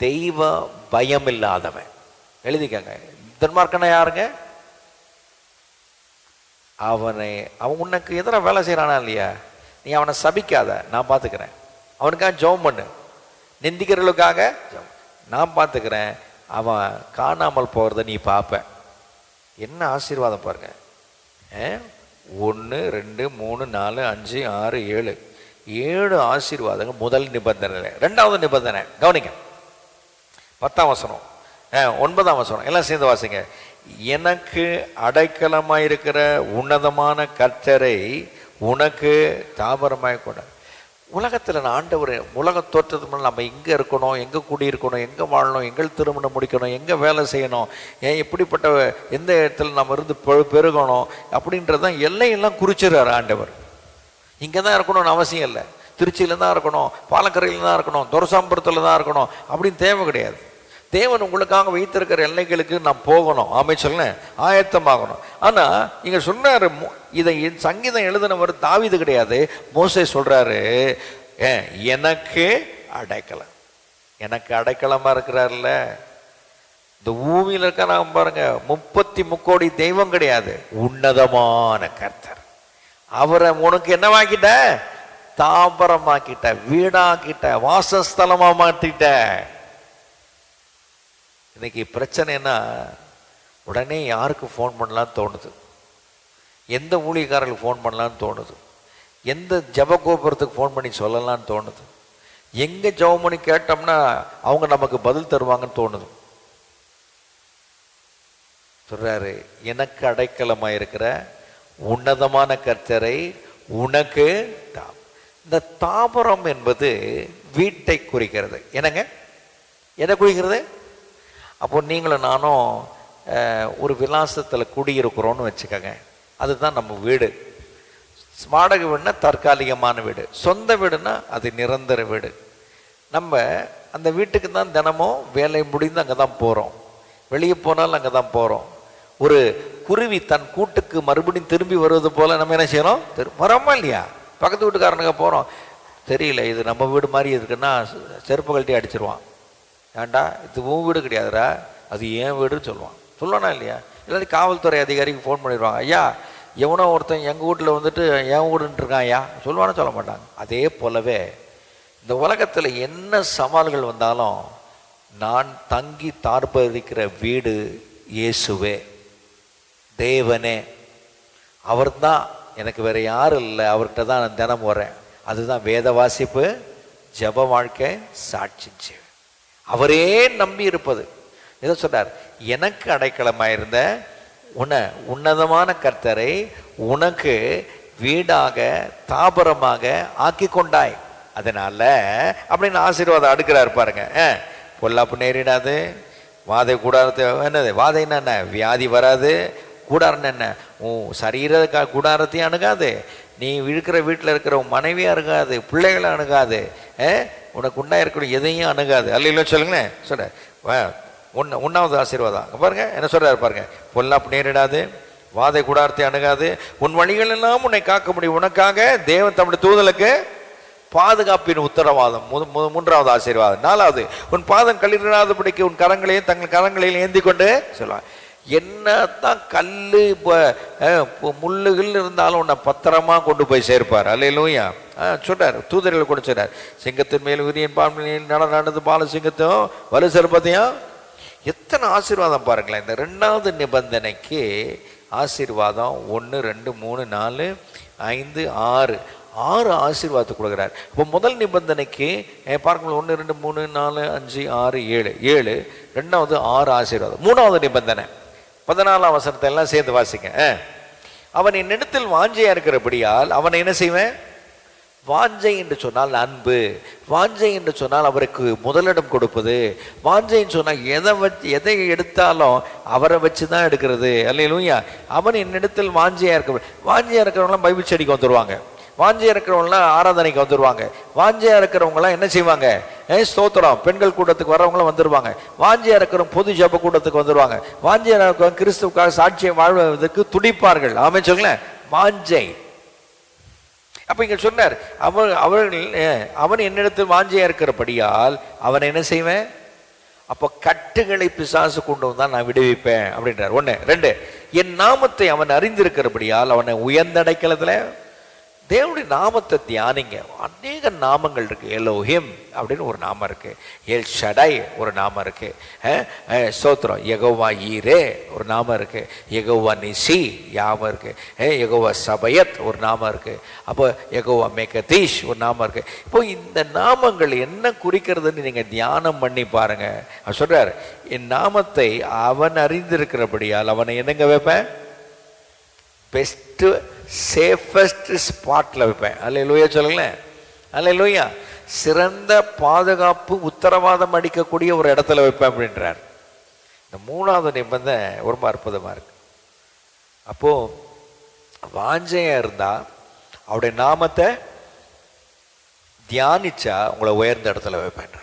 தெய்வ பயம் இல்லாதவன். எழுதிக்கங்க. துன்மார்க்கன்னா யாருங்க? அவன் உனக்கு எதிராக வேலை செய்யறானா இல்லையா, நீ அவனை சபிக்காத, நான் பார்த்துக்கிறேன். அவனுக்காக ஜெபம் பண்ணு. நிந்திக்கிறவர்களுக்காக நான் பார்த்துக்கிறேன். அவன் காணாமல் போகிறத நீ பார்ப்ப. என்ன ஆசீர்வாதம் பாருங்க. 1 2 3 4 5 6 7 7 ஆசீர்வாதங்கள் முதல் நிபந்தனை. 2வது நிபந்தனை கவனிங்க. 10ஆம் வசனம் 9ஆம் வசனம் எல்லாம் சேர்ந்து வாசிங்க. எனக்கு அடைக்கலமாயிருக்கிற உன்னதமான கர்த்தரை உனக்கு தாபரமாய் கொண்ட. உலகத்தில் நான் ஆண்டவர் உலக தோற்றத்துக்கு முன்னாடி நம்ம எங்கே இருக்கணும், எங்கே குடியிருக்கணும், எங்கே வாழணும், எங்கே திருமணம் முடிக்கணும், எங்கே வேலை செய்யணும், எப்படிப்பட்ட எந்த இடத்துல நம்ம இருந்து பெருகணும் அப்படின்றதான் எல்லையெல்லாம் குறிச்சிடுறார் ஆண்டவர். இங்கே தான் இருக்கணும்னு அவசியம் இல்லை. திருச்சியில் தான் இருக்கணும், பாலக்கரையில் தான் இருக்கணும், துரசாம்பரத்தில் தான் இருக்கணும் அப்படின்னு தேவை கிடையாது. தேவன் உங்களுக்காக வைத்திருக்கிற எல்லைகளுக்கு நான் போகணும். சொல்ல ஆயத்தமாகணும். ஆனால் இங்கே சொன்னார், இதை சங்கீதம் எழுதினவர் தாவீது கிடையாது, மோசே சொல்றாரு, எனக்கு அடைக்கலம். எனக்கு அடைக்கலமா இருக்கிறார்ல. இந்த பூமியில் இருக்க பாருங்க 33 கோடி தெய்வம் கிடையாது, உன்னதமான கர்த்தர். அவரை உனக்கு என்னவாக்கிட்ட? தாபரமாக்கிட்ட, வீடாக்கிட்ட, வாசஸ்தலமா மாற்றிட்ட. இன்னைக்கு பிரச்சனைன்னா உடனே யாருக்கு ஃபோன் பண்ணலான்னு தோணுது, எந்த ஊழியக்காரர்களுக்கு ஃபோன் பண்ணலான்னு தோணுது, எந்த ஜப கோபுரத்துக்கு ஃபோன் பண்ணி சொல்லலான்னு தோணுது, எங்கே ஜெபம் பண்ணி கேட்டோம்னா அவங்க நமக்கு பதில் தருவாங்கன்னு தோணுது. சொல்றாரு, எனக்கு அடைக்கலமாக இருக்கிற உன்னதமான கர்த்தரை உனக்கு. இந்த தாபரம் என்பது வீட்டை குறிக்கிறது. என்னங்க? எதை குறிக்கிறது? அப்போ நீங்களும் நானும் ஒரு விலாசத்தில் குடியிருக்கிறோன்னு வச்சுக்கோங்க. அதுதான் நம்ம வீடு. வாடகை வீடுனா தற்காலிகமான வீடு, சொந்த வீடுனா அது நிரந்தர வீடு. நம்ம அந்த வீட்டுக்கு தான் தினமும் வேலை முடிந்து அங்கே தான் போகிறோம், வெளியே போனாலும் அங்கே தான் போகிறோம். ஒரு குருவி தன் கூட்டுக்கு மறுபடியும் திரும்பி வருவது போல் நம்ம என்ன செய்யறோம்? வரோமா இல்லையா? பக்கத்து வீட்டுக்காரனுங்க போகிறோம், தெரியல இது நம்ம வீடு மாதிரி இருக்குன்னா செருப்பு கழட்டி அடிச்சிருவான். ஏண்டா இது உன் வீடு கிடையாதுடா, அது என் வீடுன்னு சொல்லுவானா இல்லையா? இல்லாட்டி காவல்துறை அதிகாரிக்கு ஃபோன் பண்ணிடுவாங்க, ஐயா எவனோ ஒருத்தன் எங்கள் வீட்டில் வந்துட்டு என் வீடுன்ட்டு இருக்கான் ஐயா, சொல்லுவானு சொல்ல மாட்டாங்க. அதே போலவே இந்த உலகத்தில் என்ன சவால்கள் வந்தாலும் நான் தங்கி தார்ப்பதிக்கிற வீடு இயேசுவே, தேவனே. அவர் தான் எனக்கு வேறு யாரும் இல்லை, அவர்கிட்ட தான் நான் தினம் வரேன். அதுதான் வேத வாசிப்பு, ஜப வாழ்க்கை, சாட்சி. அவரே நம்பி இருப்பது. இதை சொன்னார், எனக்கு அடைக்கலமாயிருந்த உன்னதமான கர்த்தரை உனக்கு வீடாக தாபரமாக ஆக்கி கொண்டாய். அதனால அப்படின்னு ஆசீர்வாதம் அடுக்கிறார் பாருங்க. பொல்லாப்பு நேரிடாது, வாதை கூடாரத்தை என்னது வாதைன்னா என்ன? வியாதி வராது. கூடாரம் என்ன? உன் சரீர கூடாரத்தையும் அணுகாது, நீ இருக்கிற வீட்டில் இருக்கிற உன் மனைவியாக அணுகாது, பிள்ளைகளை அணுகாது, உனக்கு உண்டா இருக்கிற எதையும் அணுகாது. அல்ல சொல்லுங்களேன். சொல்ற 1வது ஆசீர்வாதம் பாருங்க என்ன சொல்றாரு பாருங்க. பொல்லாப்பு நேரிடாது, வாதை கூடாரத்தை அணுகாது, உன் வழிகள் எல்லாம் உன்னை காக்க முடியும். உனக்காக தேவன் தம்முடைய தூதலுக்கு பாதுகாப்பின் உத்தரவாதம். 3வது ஆசீர்வாதம். 4வது, உன் பாதம் கல்லிடாதபடிக்கு உன் கரங்களையும் தங்கள் கரங்களையும் ஏந்தி கொண்டு சொல்லுவாங்க. என்னத்தான் கல்லு முள்ளுகள் இருந்தாலும் உன்னை பத்திரமா கொண்டு போய் சேர்ப்பார். அல்லேலூயா. சொல்றார், தூதர்கள் கூட சொல்றார், சிங்கத்தின் மேல் விரியன் பால் நடந்து பால சிங்கத்தையும் வலு செருப்பத்தையும் எத்தனை ஆசீர்வாதம் பாருங்களேன். இந்த 2வது நிபந்தனைக்கு ஆசீர்வாதம் 1 2 3 4 5 6 ஆசீர்வாதத்தை கொடுக்குறார். இப்போ முதல் நிபந்தனைக்கு பார்க்கும்போது 1 2 3 4 5 6 7 2வது 6 ஆசீர்வாதம். 3வது நிபந்தனை 14ஆம் வசனத்தை எல்லாம் சேர்ந்து வாசிங்க. அவன் என்னிடத்தில் வாஞ்சையா இருக்கிறபடியால் அவனை என்ன செய்வேன்? வாஞ்சை என்று சொன்னால் அன்பு, வாஞ்சை என்று சொன்னால் அவருக்கு முதலிடம் கொடுப்பது, வாஞ்சைன்னு சொன்னால் எதை எடுத்தாலும் அவரை வச்சு தான் எடுக்கிறது. அல்லேலூயா. அவன் என்னிடத்தில் வாஞ்சையா இருக்கிறவங்களாம் பைபிள் ஸ்டடிக்கு வந்துடுவாங்க, வாஞ்சையா இருக்கிறவங்களாம் ஆராதனைக்கு வந்துடுவாங்க, வாஞ்சையா இருக்கிறவங்களாம் என்ன செய்வாங்க? ஸ்தோத்திரம் பெண்கள் கூட்டத்துக்கு வரவங்களாம் வந்துடுவாங்க, வாஞ்சையா இருக்கிறவங்க பொது ஜப கூட்டத்துக்கு வந்துடுவாங்க, வாஞ்சையா இருக்கிறவங்க கிறிஸ்துவுக்காக சாட்சியை வாழ்வதற்கு துடிப்பார்கள். ஆமென் சொல்லுங்களேன். வாஞ்சை. அப்ப இங்க சொன்னார், அவன் என்னிடத்தில் வாஞ்சையா இருக்கிறபடியால் அவன் என்ன செய்வேன்? அப்போ கட்டுகளை பிசாசு கொண்டு வந்தால் நான் விடுவிப்பேன் அப்படின்றார். 1 2 என் நாமத்தை அவன் அறிந்திருக்கிறபடியால் அவனை உயர்ந்த அடைக்கலத்துல. தேவனுடைய நாமத்தை தியானிங்க. அநேக நாமங்கள் இருக்கு. எலோஹிம் அப்படின்னு ஒரு நாமம் இருக்கு, எல் ஷடை ஒரு நாமம் இருக்கு, ஸ்தோத்திரம் யெகோவா ஈரே ஒரு நாமம் இருக்கு, யெகோவா நிசி யாமம் இருக்கு, யெகோவா சபயத் ஒரு நாமம் இருக்கு, அப்போ யெகோவா மேகதீஷ் ஒரு நாமம் இருக்கு. இப்போ இந்த நாமங்கள் என்ன குறிக்கிறதுன்னு நீங்க தியானம் பண்ணி பாருங்க. அவர் சொல்றார், என் நாமத்தை அவன் அறிந்திருக்கிறபடியால் அவனை என்னங்க வைப்பேன்? பெஸ்ட் சேஃபஸ்ட் ஸ்பாட்ல வைப்பேன். அல்லேலூயா சொல்லுங்களேன். அல்லேலூயா. சிறந்த பாதுகாப்பு உத்தரவாதம் அளிக்கக்கூடிய ஒரு இடத்துல வைப்பேன் அப்படின்றார். இந்த 3வது நிபந்தனை ரொம்ப அற்புதமா இருக்கு. அப்போ வாஞ்சையா இருந்தா அவருடைய நாமத்தை தியானிச்சா உங்களை உயர்ந்த இடத்துல வைப்பேன்.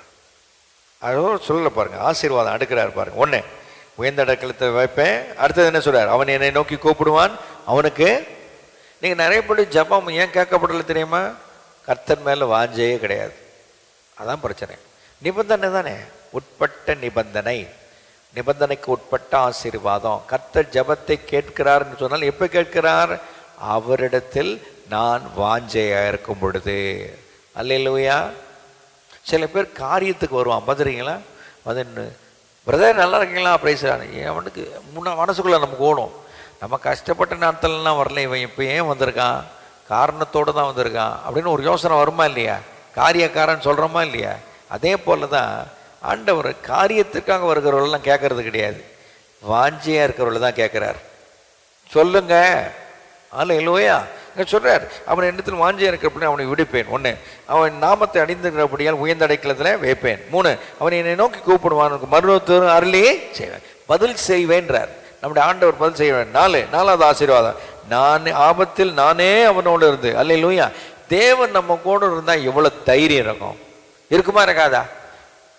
அது சொல்ல பாருங்க, ஆசீர்வாதம் அடுக்கிறாரு பாருங்க. 1 உயர்ந்த இடத்துல வைப்பேன். அடுத்தது என்ன சொல்றாரு? அவன் என்னை நோக்கி கூப்பிடுவான். அவனுக்கு நீங்கள் நிறைய பேர் ஜபம் ஏன் கேட்கப்படல தெரியுமா? கர்த்தர் மேலே வாஞ்சையே கிடையாது. அதான் பிரச்சனை. நிபந்தனை தானே, உட்பட்ட நிபந்தனை, நிபந்தனைக்கு உட்பட்ட ஆசீர்வாதம். கர்த்தர் ஜபத்தை கேட்கிறார்னு சொன்னால் எப்போ கேட்கிறார்? அவரிடத்தில் நான் வாஞ்சையா இருக்கும் பொழுது. அல்லேலூயா. சில பேர் காரியத்துக்கு வருவான், பார்த்துறீங்களா? வந்து பிரதர் நல்லா இருக்கீங்களா? பிரைஸ். அவனுக்கு மனசுக்குள்ள நமக்கு ஓடும், நம்ம கஷ்டப்பட்ட நாட்கள்லாம் வரல, இவன் இப்போ ஏன் வந்திருக்கான்? காரணத்தோடு தான் வந்திருக்கான் அப்படின்னு ஒரு யோசனை வருமா இல்லையா? காரியக்காரன் சொல்கிறோமா இல்லையா? அதே போல தான் ஆண்டவர் காரியத்துக்காக வருகிறவர்களெலாம் கேட்கறது கிடையாது, வாஞ்சியாக இருக்கிறவர்கள் தான் கேட்குறார். சொல்லுங்க. அல்லேலூயா. சொல்றார், அவன் என்னத்தில் வாஞ்சியா இருக்கிறபடி அவனை விடுப்பேன். 1 அவன் நாமத்தை அடைந்திருக்கிறபடியால் உயர்ந்த அடைக்கலத்தில் வைப்பேன். 3 அவன் என்னை நோக்கி கூப்பிடுவான், மறுத்தரும் அருளே செய்வேன், பதில் செய்வேன்றார். நம்முடைய ஆண்டவர் பதில் செய்வேன். 4வது ஆசீர்வாதம், நான் ஆபத்தில் நானே அவனோடு இருந்து. அல்லேலூயா. தேவன் நம்ம கூட இருந்தால் எவ்வளவு தைரியம் இருக்கும், இருக்குமா இருக்காதா?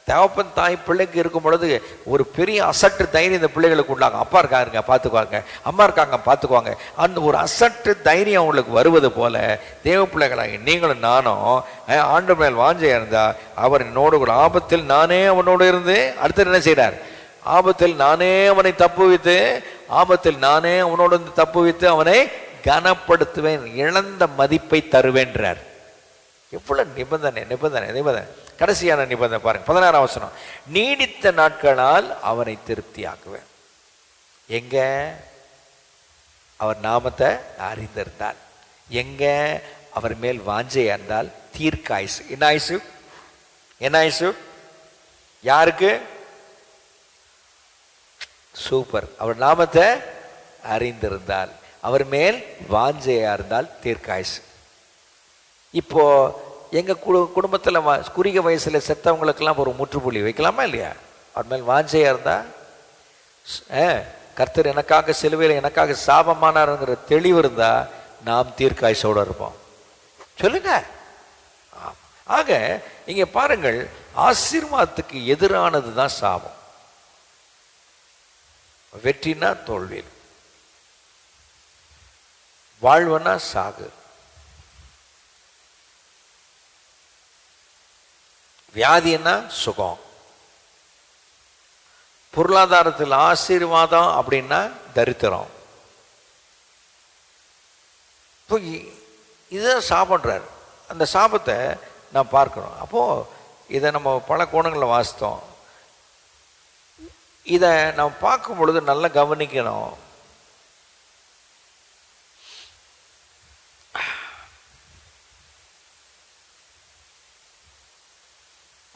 தகப்பன் தாய் பிள்ளைக்கு இருக்கும் பொழுது ஒரு பெரிய அசட்டு தைரியம் இந்த பிள்ளைகளுக்கு உண்டாகும். அப்பா இருக்காருங்க பார்த்துக்குவாங்க, அம்மா இருக்காங்க பார்த்துக்குவாங்க, அந்த ஒரு அசட்டு தைரியம் அவங்களுக்கு வருவது போல தேவ பிள்ளைகளாகி நீங்களும் நானும் ஆண்டவர் மேல் வாஞ்சையா இருந்தா அவர் என்னோடு கூட ஆபத்தில் நானே அவனோடு இருந்து. அடுத்தது என்ன செய்கிறார்? ஆபத்தில் நானே அவனை தப்புவித்து, ஆபத்தில் நானே அவனோடு வந்து தப்புவித்து அவனை கனப்படுத்துவேன், இழந்த மதிப்பை தருவேன்றார். எவ்வளவு நிபந்தனை நிபந்தனை நிபந்தனை. கடைசியான நிபந்தனை பாருங்க, 16ஆம் வசனம், நீடித்த நாட்களால் அவனை திருப்தியாக்குவேன். எங்க? அவர் நாமத்தை அறிந்திருந்தால். எங்க? அவர் மேல் வாஞ்சையா இருந்தால் தீர்க்காயுசு. என்ன ஆயுசு? என்ன ஆயுசு? யாருக்கு? சூப்பர். அவர் நாமத்தை அறிந்திருந்தால், அவர் மேல் வாஞ்சையா இருந்தால் தீர்க்காயுசு. இப்போ எங்க குடும்பத்தில் குறுகிய வயசுல செத்தவங்களுக்கெல்லாம் ஒரு முற்றுப்புள்ளி வைக்கலாமா இல்லையா? அவர் மேல் வாஞ்சையா இருந்தா, கர்த்தர் எனக்காக சிலுவையில் எனக்காக சாபமானாருங்கிற தெளிவு இருந்தா நாம் தீர்க்காயுசோடு இருப்போம். சொல்லுங்க. ஆக இங்க பாருங்கள், ஆசீர்வாதத்துக்கு எதிரானது தான் சாபம். வெற்றினா தோல்வி, வாழ்வனா சாகு, வியாதினா சுகம், பொருளாதாரத்தில் ஆசீர்வாதம் அப்படின்னா தரித்திரம். இதுதான் சாபன்றார். அந்த சாபத்தை நான் பார்க்கிறோம். அப்போ இதை நம்ம பல கோணங்களில் வாசித்தோம். இதை நாம் பார்க்கும் பொழுது நல்லா கவனிக்கணும்.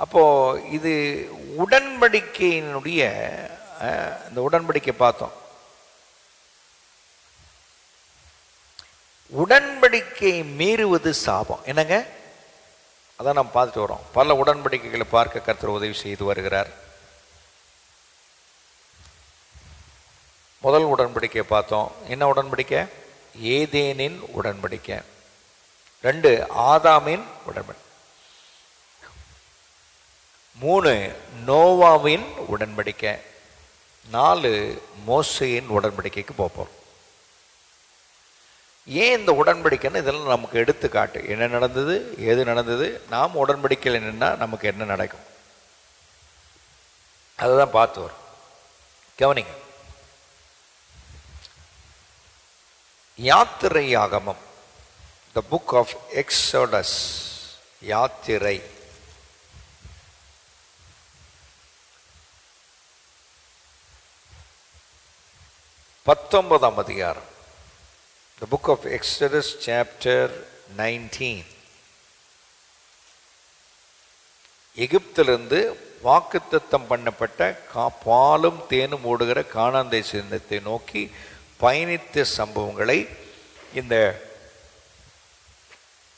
அப்போ இது உடன்படிக்கையினுடைய இந்த உடன்படிக்கை பார்த்தோம். உடன்படிக்கை மீறுவது சாபம். என்னங்க? அதான் நாம் பார்த்துட்டு வரோம். பல உடன்படிக்கைகளை பார்க்க கர்த்தர் உதவி செய்து வருகிறார். முதல் உடன்படிக்கை பார்த்தோம். என்ன உடன்படிக்கை? ஏதேனின் உடன்படிக்கை. 2 ஆதாமின் உடன்படிக்கை. 3 நோவாவின் உடன்படிக்கை. 4 மோசேயின் உடன்படிக்கைக்கு போகிறோம். ஏன் இந்த உடன்படிக்கைன்னு இதெல்லாம் நமக்கு எடுத்துக்காட்டு. என்ன நடந்தது, ஏது நடந்தது, நாம் உடன்படிக்கையில் என்னன்னா நமக்கு என்ன நடக்கும், அதை தான் பார்த்து வரும். கவனிங்க. யாத்திரையாகமம், த புக் ஆஃப் எக்ஸோடஸ், யாத்திரை. பத்தொன்பதாம் அதிகாரம், the book of Exodus chapter 19. எகிப்திலிருந்து வாக்குத்தத்தம் பண்ணப்பட்ட பாலும் தேனும் ஓடுகிற கானான் தேசத்தை நோக்கி பயணித்த சம்பவங்களை இந்த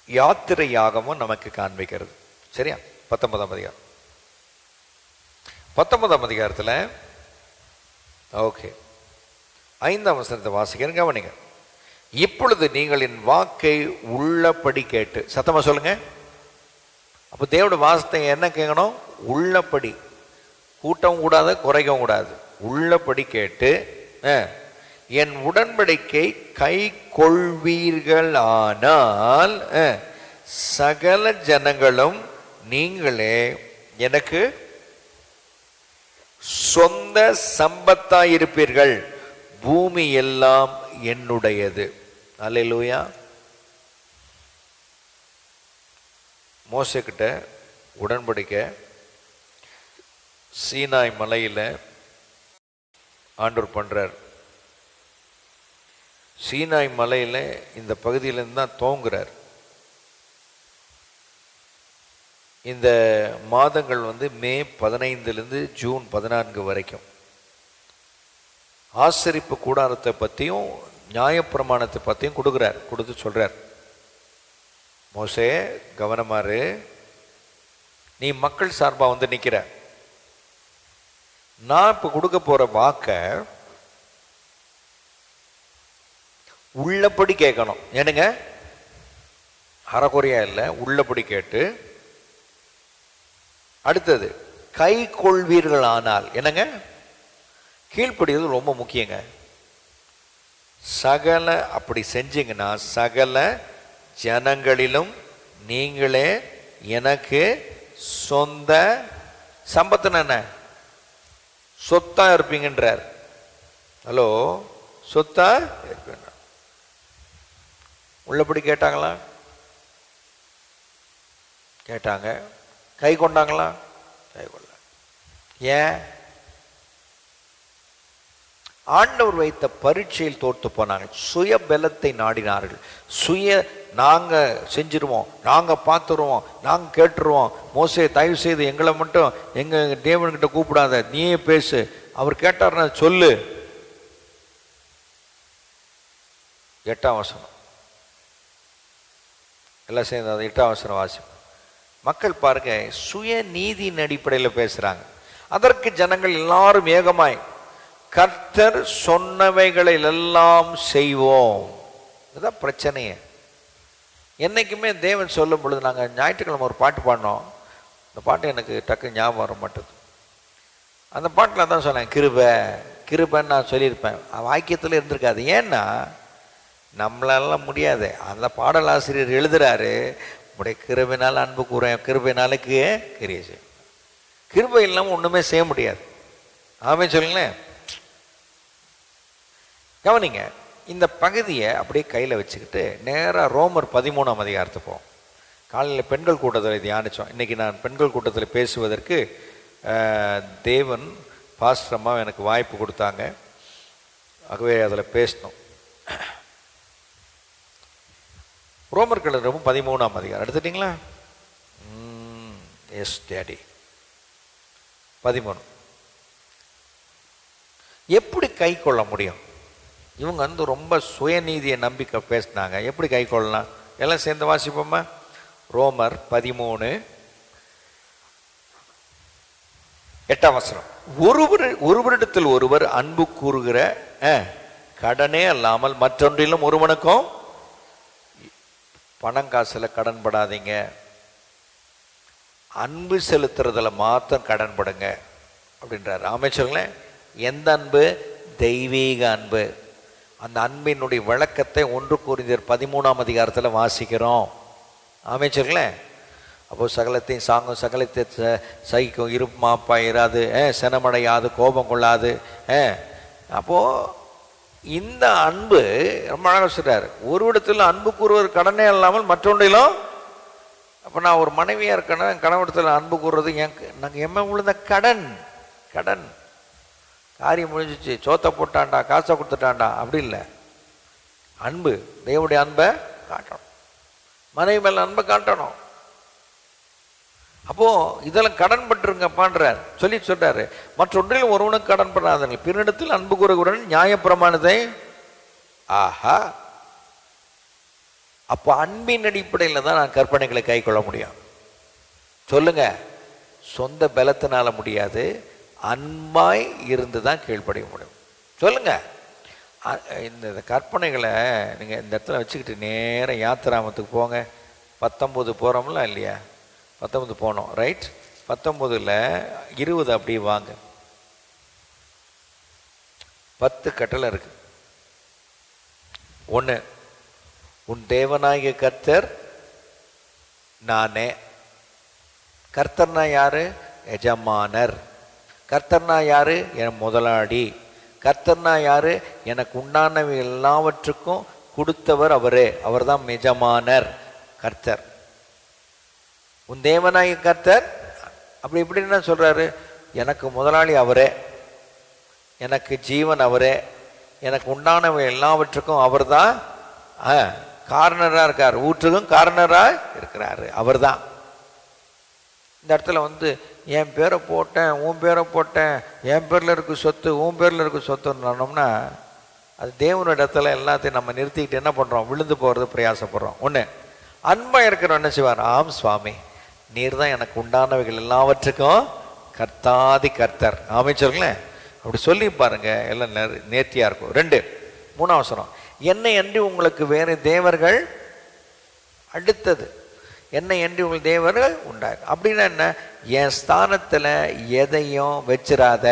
யாத்திரையாகவும் நமக்கு காண்பிக்கிறது. சரியா? 19ஆம் அதிகாரம். 19ஆம் அதிகாரத்தில் ஓகே 5ஆம் வசனத்தை வாசிக்கிறேன், கவனிங்க. இப்பொழுது நீங்கள் என் வாக்கை உள்ளபடி கேட்டு, சத்தமா சொல்லுங்க. அப்போ தேவனுடைய வாசத்தை என்ன கேட்கணும்? உள்ளபடி. கூட்டவும் கூடாது, குறைக்கவும் கூடாது. உள்ளபடி கேட்டு என் உடன்படிக்கை கை கொள்வீர்கள் ஆனால் சகல ஜனங்களும் நீங்களே எனக்கு சொந்த சம்பத்தாயிருப்பீர்கள், பூமி எல்லாம் என்னுடையது. அல்லேலூயா. மோசே கிட்ட உடன்படிக்கை சீனாய் மலையில் ஆண்டவர் பண்றார். சீனாய் மலையில் இந்த பகுதியிலேருந்து தான் தோங்குறார். இந்த மாதங்கள் மே 15லேருந்து ஜூன் 14 வரைக்கும் ஆசரிப்பு கூடாரத்தை பற்றியும் நியாயப்பிரமாணத்தை பற்றியும் கொடுத்து சொல்கிறார். மோசே கவனமாறு, நீ மக்கள் சார்பாக நிற்கிற, நான் இப்போ கொடுக்க போகிற வாக்கை உள்ளபடி கேட்கணும். ஏனுங்க, அறகுறையா இல்லை, உள்ளபடி கேட்டு அடுத்தது கை கொள்வீர்கள் ஆனால், என்னங்க, கீழ்ப்படிவது ரொம்ப முக்கியங்க. சகல அப்படி செஞ்சீங்கன்னா சகல ஜனங்களிலும் நீங்களே எனக்கு சொந்த சம்பத்துன்னு என்ன சொத்தா இருப்பீங்கன்றார். ஹலோ, சொத்தா இருப்பீங்க. உள்ளபடி கேட்டாங்களா? கேட்டாங்க. கை கொண்டாங்களா? கை கொள்ள. ஏன்? ஆண்டவர் வைத்த பரீட்சையில் தோற்று போனாங்க. சுய பலத்தை நாடினார்கள். நாங்கள் செஞ்சிருவோம், நாங்கள் பார்த்துருவோம், நாங்கள் கேட்டுருவோம். மோசே, தயவு செய்து எங்களை மட்டும் எங்கள் தேவன்கிட்ட கூப்பிடாத, நீயே பேசு. அவர் கேட்டார்னா சொல்லு. 8ஆம் வசனம் எல்லாம் சேர்ந்து அந்த 8ஆம் வசனம் வாசிப்போம். மக்கள் பாருங்க, சுய நீதியின் அடிப்படையில் பேசுறாங்க. அதற்கு ஜனங்கள் எல்லாரும் ஏகமாய் கர்த்தர் சொன்னவைகளை எல்லாம் செய்வோம். இதுதான் பிரச்சனையே. என்னைக்குமே தேவன் சொல்லும் பொழுது, நாங்கள் ஞாயிற்றுக்கிழமை ஒரு பாட்டு பாடினோம். அந்த பாட்டு எனக்கு டக்கு ஞாபகம் வர மாட்டேது. அந்த பாட்டில் தான் சொன்னேன், கிருபைன்னு நான் சொல்லியிருப்பேன். வாக்கியத்தில் இருந்திருக்காது. ஏன்னா நம்மளாலாம் முடியாது. அந்த பாடலாசிரியர் எழுதுறாரு, உடைய கிருபையினால் அன்பு கூறேன், கிருபையினாலுக்கு கிரியை செய்யும். கிருபை இல்லாமல் ஒன்றுமே செய்ய முடியாது. ஆமென் சொல்லுங்களேன். கவனிங்க, இந்த பகுதியை அப்படியே கையில் வச்சுக்கிட்டு நேராக ரோமர் 13ஆம் அதிகாரத்தை போவோம். காலையில் பெண்கள் கூட்டத்தில் தியானித்தோம். இன்றைக்கி நான் பெண்கள் கூட்டத்தில் பேசுவதற்கு தேவன் பாஸ்டர் அம்மா எனக்கு வாய்ப்பு கொடுத்தாங்க. ஆகவே அதில் பேசணும். ரோமர்கள் 13ஆம் அதிகாரம் எடுத்துட்டிங்களா? S daddy. 13 எப்படி கை கொள்ள முடியும்? இவங்க வந்து ரொம்ப சுயநீதியை நம்பிக்கை பேசினாங்க. எப்படி கை கொள்ளலாம்? எல்லாம் சேர்ந்து வாசிப்போமா? ரோமர் 13 8ஆம் வசனம். ஒருவரிடத்தில் ஒருவர் அன்பு கூறுகிற கடனே அல்லாமல் மற்றொன்றிலும் ஒருவனுக்கும் பணம் காசுல கடன்படாதீங்க, அன்பு செலுத்துறதுல மாத்திரம் கடன்படுங்க அப்படின்றார். அமைச்சர்களே, எந்த அன்பு? தெய்வீக அன்பு. அந்த அன்பினுடைய விளக்கத்தை 1 கொரிந்தியர் 13ஆம் அதிகாரத்தில் வாசிக்கிறோம். அமைச்சர்களே, அப்போ சகலத்தையும் சாங்கும், சகலத்தை சகிக்கும், இருமாப்பா இராது, செனமடையாது, கோபம் கொள்ளாது. அப்போது இந்த அன்பு ரொம்ப அழகாக சொல்கிறார். ஒரு இடத்துல அன்பு கூறுவது கடனே இல்லாமல் மற்றொன்றிலும். அப்போ நான் ஒரு மனைவியாக இருக்கேன்னா கணவனத்தில் அன்பு கூறுறது நாங்கள் விழுந்த கடன். காரியம் முடிஞ்சிச்சு, சோத்தை போட்டான்டா, காசை கொடுத்துட்டான்டா, அப்படி இல்லை. அன்பு, தேவனுடைய அன்பை காட்டணும், மனைவி மேலே அன்பை காட்டணும். அப்போது இதெல்லாம் கடன் பட்டுருங்கப்பான்றார் சொல்கிறாரு. மற்றொன்றில் ஒருவனுக்கு கடன் பண்ணாதீர்கள், பிறனிடத்தில் அன்பு கூறுகிறவன் நியாயப்பிரமாணத்தை. ஆஹா, அப்போ அன்பின் அடிப்படையில் தான் நான் கற்பனைகளை கை கொள்ள முடியும். சொல்லுங்க, சொந்த பலத்தினால முடியாது, அன்பாய் இருந்து தான் கீழ்ப்படிய முடியும். சொல்லுங்க. இந்த கற்பனைகளை நீங்கள் இந்த இடத்துல வச்சுக்கிட்டு நேரம் யாத்திராமத்துக்கு போங்க. 19 போகிறோம்ல இல்லையா? 19 போனோம், ரைட்? 19ல் 20 அப்படியே வாங்க. 10 கட்டளை இருக்கு. 1, உன் தேவனாகிய கர்த்தர் நானே. கர்த்தர்னா யாரு? எஜமானர். கர்த்தர்னா யாரு? என் முதலாளி. கர்த்தர்னா யாரு? எனக்கு உண்டானவை எல்லாவற்றுக்கும் கொடுத்தவர் அவரே. அவர் தான் எஜமானர், கர்த்தர். உன் தேவனாகிய கர்த்தர். அப்படி இப்படின்னு சொல்றாரு, எனக்கு முதலாளி அவரே, எனக்கு ஜீவன் அவரே, எனக்கு உண்டானவை எல்லாவற்றுக்கும் அவர் தான் காரணராக இருக்கார், ஊற்றுக்கும் காரணராக இருக்கிறாரு, அவர் தான். இந்த இடத்துல வந்து என் பேரை போட்டேன், உன் பேரை போட்டேன், என் பேரில் இருக்கு சொத்து, உன் பேரில் இருக்கு சொத்துன்னு சொன்னோம்னா அது தேவனோட இடத்துல எல்லாத்தையும் நம்ம நிறுத்திக்கிட்டு என்ன பண்ணுறோம்? விழுந்து போகிறது பிரயாசப்படுறோம். ஒன்று, அன்பாக இருக்கிறோம் என்ன செய்வார்? ஆம் சுவாமி, நீர் தான் எனக்கு உண்டானவைகள் எல்லாவற்றுக்கும் கர்த்தாதி கர்த்தர். அமைச்சர்களேன் அப்படி சொல்லி பாருங்க, எல்லாம் நேர்த்தியாக இருக்கும். 2, 3ஆம் வசனம். என்னை அன்றி உங்களுக்கு வேறு தேவர்கள், அடுத்தது என்னை அன்றி உங்கள் தேவர்கள் உண்டாரு. அப்படின்னா என்ன? என் ஸ்தானத்தில் எதையும் வச்சிடாத,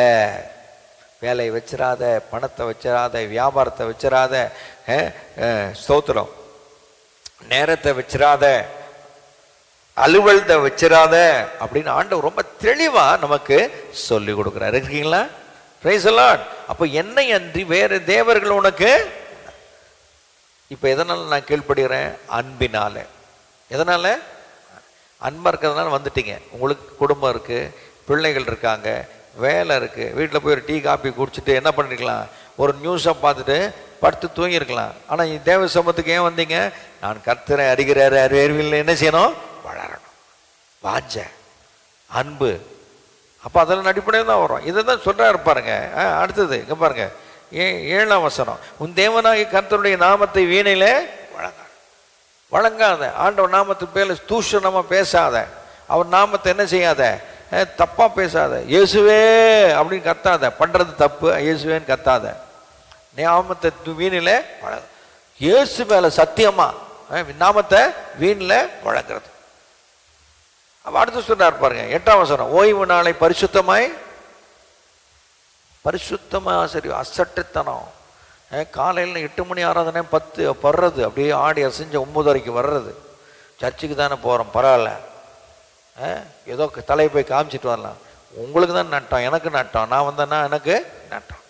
வேலையை வச்சிடாத, பணத்தை வச்சிடாத, வியாபாரத்தை வச்சிடாத, ஸ்தோத்திரம், நேரத்தை வச்சிடாத, அலுவலத்தை வச்சிடாத அப்படின்னு ஆண்டவர் ரொம்ப தெளிவா நமக்கு சொல்லி கொடுக்குறாரு. இருக்கீங்களா? Praise the Lord. அப்போ என்னை அன்றி வேறு தேவர்கள் உனக்கு. இப்போ எதனால நான் கீழ்ப்படுகிறேன்? அன்பினால. எதனால? அன்பாக இருக்கிறதுனால வந்துட்டீங்க. உங்களுக்கு குடும்பம் இருக்குது, பிள்ளைகள் இருக்காங்க, வேலை இருக்குது, வீட்டில் போய் ஒரு டீ காப்பி குடிச்சிட்டு என்ன பண்ணிருக்கலாம்? ஒரு நியூஸை பார்த்துட்டு படுத்து தூங்கியிருக்கலாம். ஆனால் தேவ சமூகத்துக்கு ஏன் வந்தீங்க? நான் கர்த்தரை அறிகிறாரு, அறிவியல் என்ன செய்யணும்? வளரணும். வாஞ்ச அன்பு. அப்போ அதெல்லாம் அடிப்படையில் தான் வரும். இதை தான் சொல்கிறாரு பாருங்க. அடுத்தது இங்கே பாருங்க, 7ஆம் வசனம். உன் தேவனாகிய கர்த்தருடைய நாமத்தை வீணையில வழங்காத. ஆண்டவர் நாமத்துக்கு பேர் தூஷணமாக பேசாத. அவர் நாமத்தை என்ன செய்யாத? தப்பாக பேசாத. இயேசுவே அப்படின்னு கத்தாத. பண்ணுறது தப்பு, இயேசுவேன்னு கத்தாத. நாமத்தை வீணில் வழங்க. இயேசு மேலே சத்தியமாக நாமத்தை வீணில் வழங்குறது. அப்போ அடுத்து சொல்றார் பாருங்க, 8ஆம் வசனம். ஓய்வு நாளை பரிசுத்தமாய். பரிசுத்தமாக சரி, அசட்டுத்தனம். காலையில் 8 மணி ஆராதனை 10 வர்றது, அப்படியே ஆடி அசைஞ்ச 9 வரைக்கும் வர்றது. சர்ச்சுக்கு தானே போகிறோம், பரவாயில்ல, ஏதோ தலையை போய் காமிச்சிட்டு வரலாம். உங்களுக்கு தான் நட்டம், எனக்கு நட்டம். நான் வந்தேன்னா எனக்கு நட்டம்.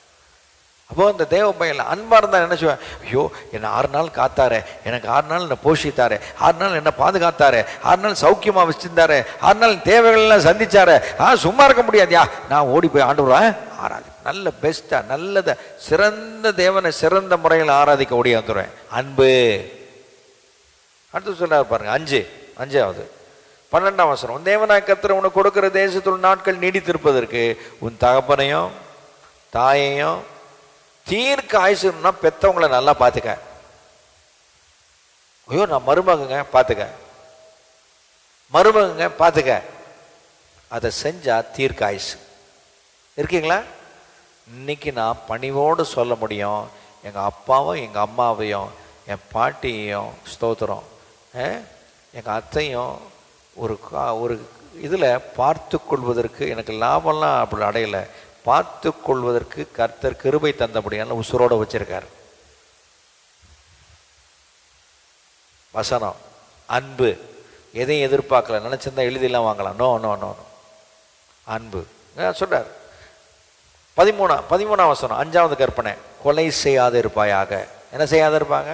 அப்போ இந்த தேவ பையன் அன்பாக இருந்தால் என்ன செய்வேன், ஐயோ என்னை 6 நாள் காத்தாரு, எனக்கு 6 நாள் என்னை போஷித்தாரு, 6 நாள் என்னை பாதுகாத்தாரு, 6 நாள் சௌக்கியமாக வச்சிருந்தாரு, 6 நாள் தேவைகள்லாம் சந்திச்சாரு, சும்மா இருக்க முடியாதுயா, நான் ஓடி போய் ஆண்டவரை ஆராதி நல்ல பெஸ்ட்டாக நல்லதை சிறந்த தேவனை சிறந்த முறையில் ஆராதிக்க ஓடி வந்துடுவேன். அன்பு. அடுத்து சொல்ல பாருங்க 5வது 12ஆம் வசனம். உன் தேவனாய் கர்த்தர் உனக்கு கொடுக்கிற தேசத்துள் நாட்கள் நீடித்திருப்பதற்கு உன் தகப்பனையும் தாயையும் தீர்க்க ஆயுசுன்னா பெற்றவங்களை நல்லா பார்த்துக்க. ஐயோ நான் மருமகங்க பார்த்துக்க, மருமகங்க பார்த்துக்க, அதை செஞ்சா தீர்க்க ஆயுசு. இருக்கீங்களா? இன்னைக்கு நான் பணிவோடு சொல்ல முடியும், எங்கள் அப்பாவும் எங்கள் அம்மாவையும் என் பாட்டியையும் ஸ்தோத்திரம், எங்கள் அத்தையும் ஒரு இதில் பார்த்து கொள்வதற்கு எனக்கு லாபம்லாம் அப்படி அடையலை, பார்த்து கொள்வதற்கு கர்த்தர் கிருபை தந்தபடியால் உசுரோடு வச்சிருக்கார். வசனம் அன்பு. எதையும் எதிர்பார்க்கல, நினைச்சிருந்தா எழுதிலாம் வாங்கலாம். நோ நோ நோ நோ அன்பு சொல்றார். 13ஆம் வசனம் 5வது கற்பனை. கொலை செய்யாத இருப்பாயாக. என்ன செய்யாத இருப்பாங்க?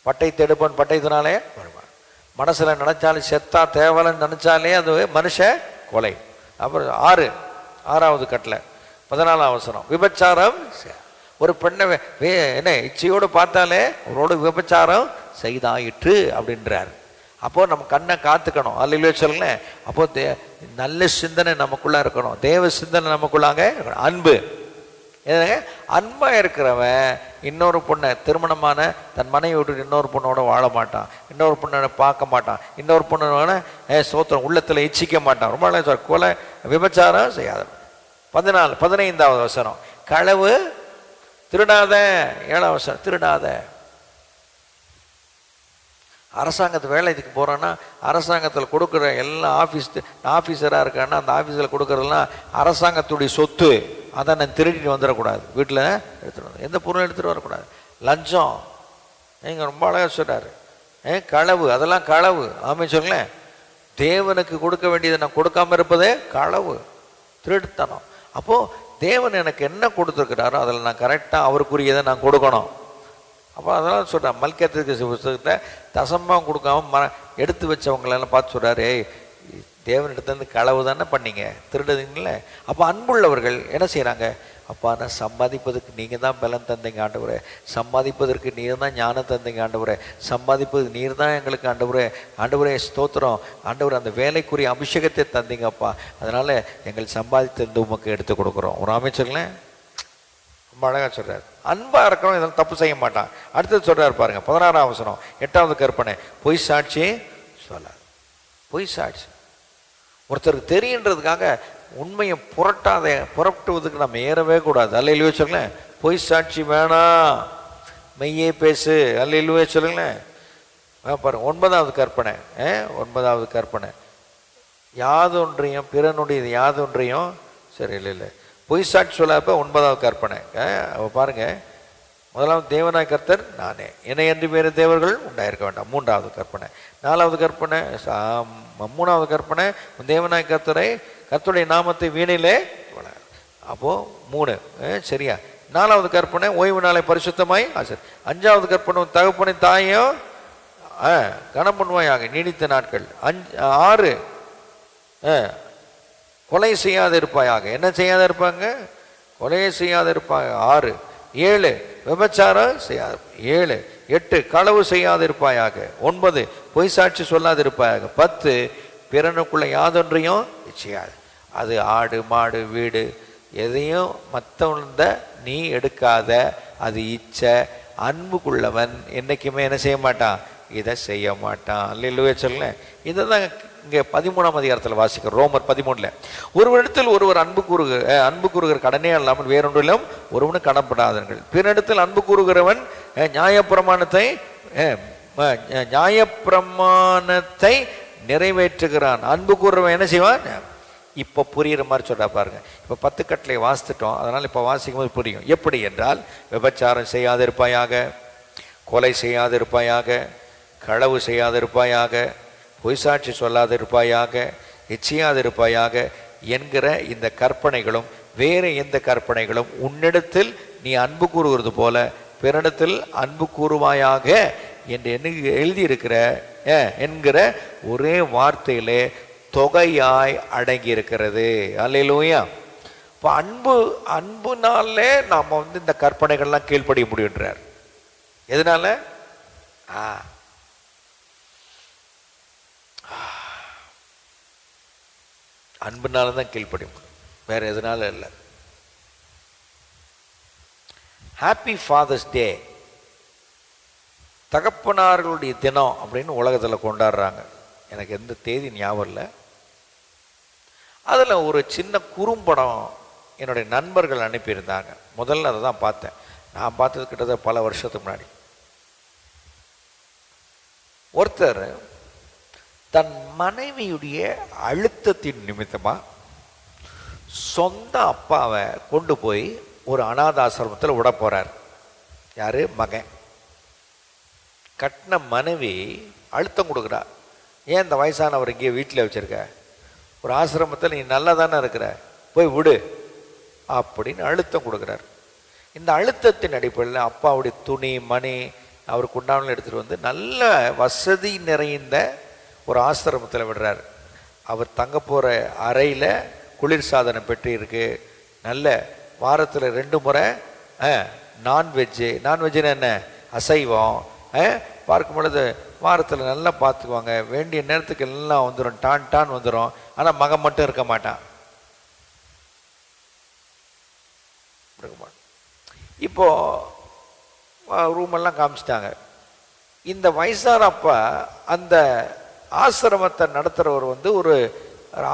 பட்டை தெடுப்பன் பட்டயத்தினாலே மனசுல நினைச்சாலும் செத்தா தேவலன்னு நினைச்சாலே அது மனுஷ கொலை. அப்புறம் 6வது கட்டளை 14ஆம் வசனம். விபச்சாரம். ஒரு பெண்ணை என்ன இச்சையோடு பார்த்தாலே அவரோடு விபச்சாரம் செய்தாயிற்று அப்படின்றார். அப்போ நம்ம கண்ணை காத்துக்கணும். அல்ல சொல்லுங்க. அப்போ நல்ல சிந்தனை நமக்குள்ள இருக்கணும், தேவ சிந்தனை நமக்குள்ளாங்க. அன்பு. அன்பா இருக்கிறவன் இன்னொரு பொண்ணை திருமணமான தன் மனைவி விட்டு இன்னொரு பொண்ணோட வாழ மாட்டான், இன்னொரு பொண்ணை பார்க்க மாட்டான், இன்னொரு பொண்ணோட சோத்திரம் உள்ளத்துல இச்சிக்க மாட்டான். ரொம்ப கொலை விபச்சாரம் செய்யாத. 15வது வசனம். களவு. திருடாத. 7ஆம் வசனம். திருடாத. அரசாங்கத்து வேலை இதுக்கு போகிறோன்னா அரசாங்கத்தில் கொடுக்குற எல்லா ஆஃபீஸராக இருக்கான்னா அந்த ஆஃபீஸில் கொடுக்குறதெல்லாம் அரசாங்கத்துடைய சொத்து. அதை நான் திருடிட்டு வந்துடக்கூடாது, வீட்டில் எடுத்துகிட்டு வந்து எந்த பொருளும் எடுத்துகிட்டு வரக்கூடாது. லஞ்சம். நீங்கள் ரொம்ப அழகாக சொல்கிறாரு. களவு. அதெல்லாம் களவு. ஆமாம் சொல்லேன். தேவனுக்கு கொடுக்க வேண்டியதை நான் கொடுக்காம இருப்பதே களவு, திருடுத்தனம். அப்போது தேவன் எனக்கு என்ன கொடுத்துருக்கிறாரோ அதில் நான் கரெக்டாக அவருக்குரியதை நான் கொடுக்கணும். அப்போ அதெல்லாம் சொல்கிறேன். மல்கியாத்துக்கு புத்தகத்தை தசமாக கொடுக்காம எடுத்து வச்சவங்களெல்லாம் பார்த்து சொல்கிறாரு, தேவன் எடுத்து களவு தானே பண்ணீங்க, திருடுதுங்களே. அப்போ அன்புள்ளவர்கள் என்ன செய்கிறாங்க? அப்பா நான் சம்பாதிப்பதற்கு நீங்கள் தான் பலன் தந்தீங்க ஆண்டவரே, சம்பாதிப்பதற்கு நீர் தான் ஞானம் தந்தீங்க ஆண்டவரே, சம்பாதிப்பது நீர் தான் எங்களுக்கு ஆண்டவரே, ஆண்டவரே ஸ்தோத்திரம் ஆண்டவரே, அந்த வேலைக்குரிய அபிஷேகத்தை தந்தீங்கப்பா, அதனால் எங்கள் சம்பாதித்திருந்து உமக்கு எடுத்து கொடுக்குறோம். ஒரு அமைச்சர்லேன் ரொம்ப அழகாக சொல்கிறார். அன்பாக இருக்கிறோம், இதெல்லாம் தப்பு செய்ய மாட்டான். அடுத்தது சொல்கிறார் பாருங்க 16ஆம் வசனம். 8வது கற்பனை. பொய் சாட்சி சொல்லாது. பொய் சாட்சி. ஒருத்தருக்கு தெரியுன்றதுக்காக உண்மையை புரட்டுவதுக்கு நம்ம ஏறவே கூடாது. அல்லையிலுவே சொல்லுங்களேன். பொய் சாட்சி வேணாம், மெய்யே பேசு. அல்லையிலுவே சொல்லுங்களேன். பாருங்க 9வது கற்பனை. 9வது கற்பனை. யாதொன்றையும் பிறனுடைய யாதொன்றையும் சரி இல்லை பொய் சாட்சி சொல்லாப்ப 9வது கற்பனை. பாருங்க. முதலாவது தேவனாய் கர்த்தர் நானே, என்னை என்று வேறு தேவர்கள் உண்டாயிருக்க வேண்டாம். 3வது கற்பனை. 4வது கற்பனை. 3வது கற்பனை. தேவனாய் கர்த்தரை கர்த்தருடைய நாமத்தை வீணிலே. அப்போ 3 சரியா. 4வது கற்பனை ஓய்வு நாளை பரிசுத்தமாய் ஆசர். 5வது கற்பனை தகப்பனை தாயும் கனம் பண்ணுவாயாக நீடித்த நாட்கள். 6 கொலை செய்யாத இருப்பாயாக. என்ன செய்யாத இருப்பாங்க? கொலையை செய்யாத இருப்பாங்க. 6. 7 விபச்சாரம் செய்யாத. 7. 8 களவு செய்யாது இருப்பாயாக. 9 பொய் சாட்சி சொல்லாது இருப்பாயாக. 10 பிறனுக்குள்ள யாதொன்றையும் செய்யாது. அது ஆடு மாடு வீடு எதையும் மற்றவந்த நீ எடுக்காத. அது இச்சை. அன்புக்குள்ளவன் என்னைக்குமே என்ன செய்ய மாட்டான்? இதை செய்ய மாட்டான். இல்லையே சொல்ல. இதை தான் இங்கே 13ஆம் அதிகாரத்தில் வாசிக்கிறோம். ரோமர் 13. ஒருவரிடத்தில் ஒருவர் அன்பு கூறுகிற கடனே அல்லாமல் வேறொன்றிலும் ஒருவனு கடன்படாதீர்கள். பிறனிடத்தில் அன்பு கூறுகிறவன் நியாயப்பிரமாணத்தை நிறைவேற்றுகிறான். அன்பு கூறுறவன் என்ன செய்வான்? இப்போ புரியுற மாதிரி சொல்றா பாருங்க. இப்போ 10 கட்டளை வாசித்துட்டோம், அதனால் இப்போ வாசிக்கும் போது புரியும். எப்படி என்றால், விபச்சாரம் செய்யாதிருப்பாயாக, கொலை செய்யாதிருப்பாயாக, களவு செய்யாதிருப்பாயாக, பொய் சாட்சி சொல்லாதிருப்பாயாக, இச்சையாதிருப்பாயாக என்கிற இந்த கற்பனைகளும் வேறு எந்த கற்பனைகளும் உன்னிடத்தில் நீ அன்பு கூறுவது போல பிறனிடத்தில் அன்பு கூறுவாயாக என்று எழுதியிருக்கிற என்கிற ஒரே வார்த்தையிலே தொகையாய் அடங்கி இருக்கிறது. அல்லேலூயா. இப்போ அன்புனாலே நாம் இந்த கற்பனைகள்லாம் கீழ்ப்படிய முடியுன்றார். எதனால? அன்புனால தான் கீழ்ப்படிய முடியும், வேற எதனால இல்லை. ஹாப்பி ஃபாதர்ஸ் டே, தகப்பனார்களுடைய தினம் அப்படின்னு உலகத்தில் கொண்டாடுறாங்க. எனக்கு எந்த தேதி ஞாபகம் இல்லை. அதில் ஒரு சின்ன குறும்படம் என்னுடைய நண்பர்கள் அனுப்பியிருந்தாங்க. முதல்ல அதை தான் பார்த்தேன். நான் பார்த்தது கிட்டத்தட்ட பல வருஷத்துக்கு முன்னாடி. ஒருத்தர் தன் மனைவியுடைய அழுத்தத்தின் நிமித்தமாக சொந்த அப்பாவை கொண்டு போய் ஒரு அநாதாசிரமத்தில் விட போகிறார். யார்? மகன். கட்டின மனைவி அழுத்தம் கொடுக்குறா. ஏன் இந்த வயசானவர் இங்கே வீட்டில் வச்சுருக்க, ஒரு ஆசிரமத்தில் நீ நல்லா தானே இருக்கிற, போய் விடு அப்படின்னு அழுத்தம் கொடுக்குறார். இந்த அழுத்தத்தின் அடிப்படையில் அப்பாவுடைய துணி மணி அவருக்கு உண்டானு எடுத்துகிட்டு வந்து நல்ல வசதி நிறைந்த ஒரு ஆசிரமத்தில் விடுறார். அவர் தங்க போகிற அறையில் குளிர் சாதனம் பெட்டி இருக்குது. நல்ல வாரத்தில் 2 முறை நான்வெஜ்ஜுன்னு என்ன, அசைவம் பார்க்கும் பொழுது வாரத்தில் நல்லா பார்த்துக்குவாங்க. வேண்டிய நேரத்துக்கு எல்லாம் வந்துடும், டான் வந்துடும். ஆனால் மகன் மட்டும் இருக்க மாட்டான். இப்போது ரூமெல்லாம் காமிச்சிட்டாங்க. இந்த வயசான அப்பா அந்த ஆசிரமத்தை நடத்துகிறவர் வந்து ஒரு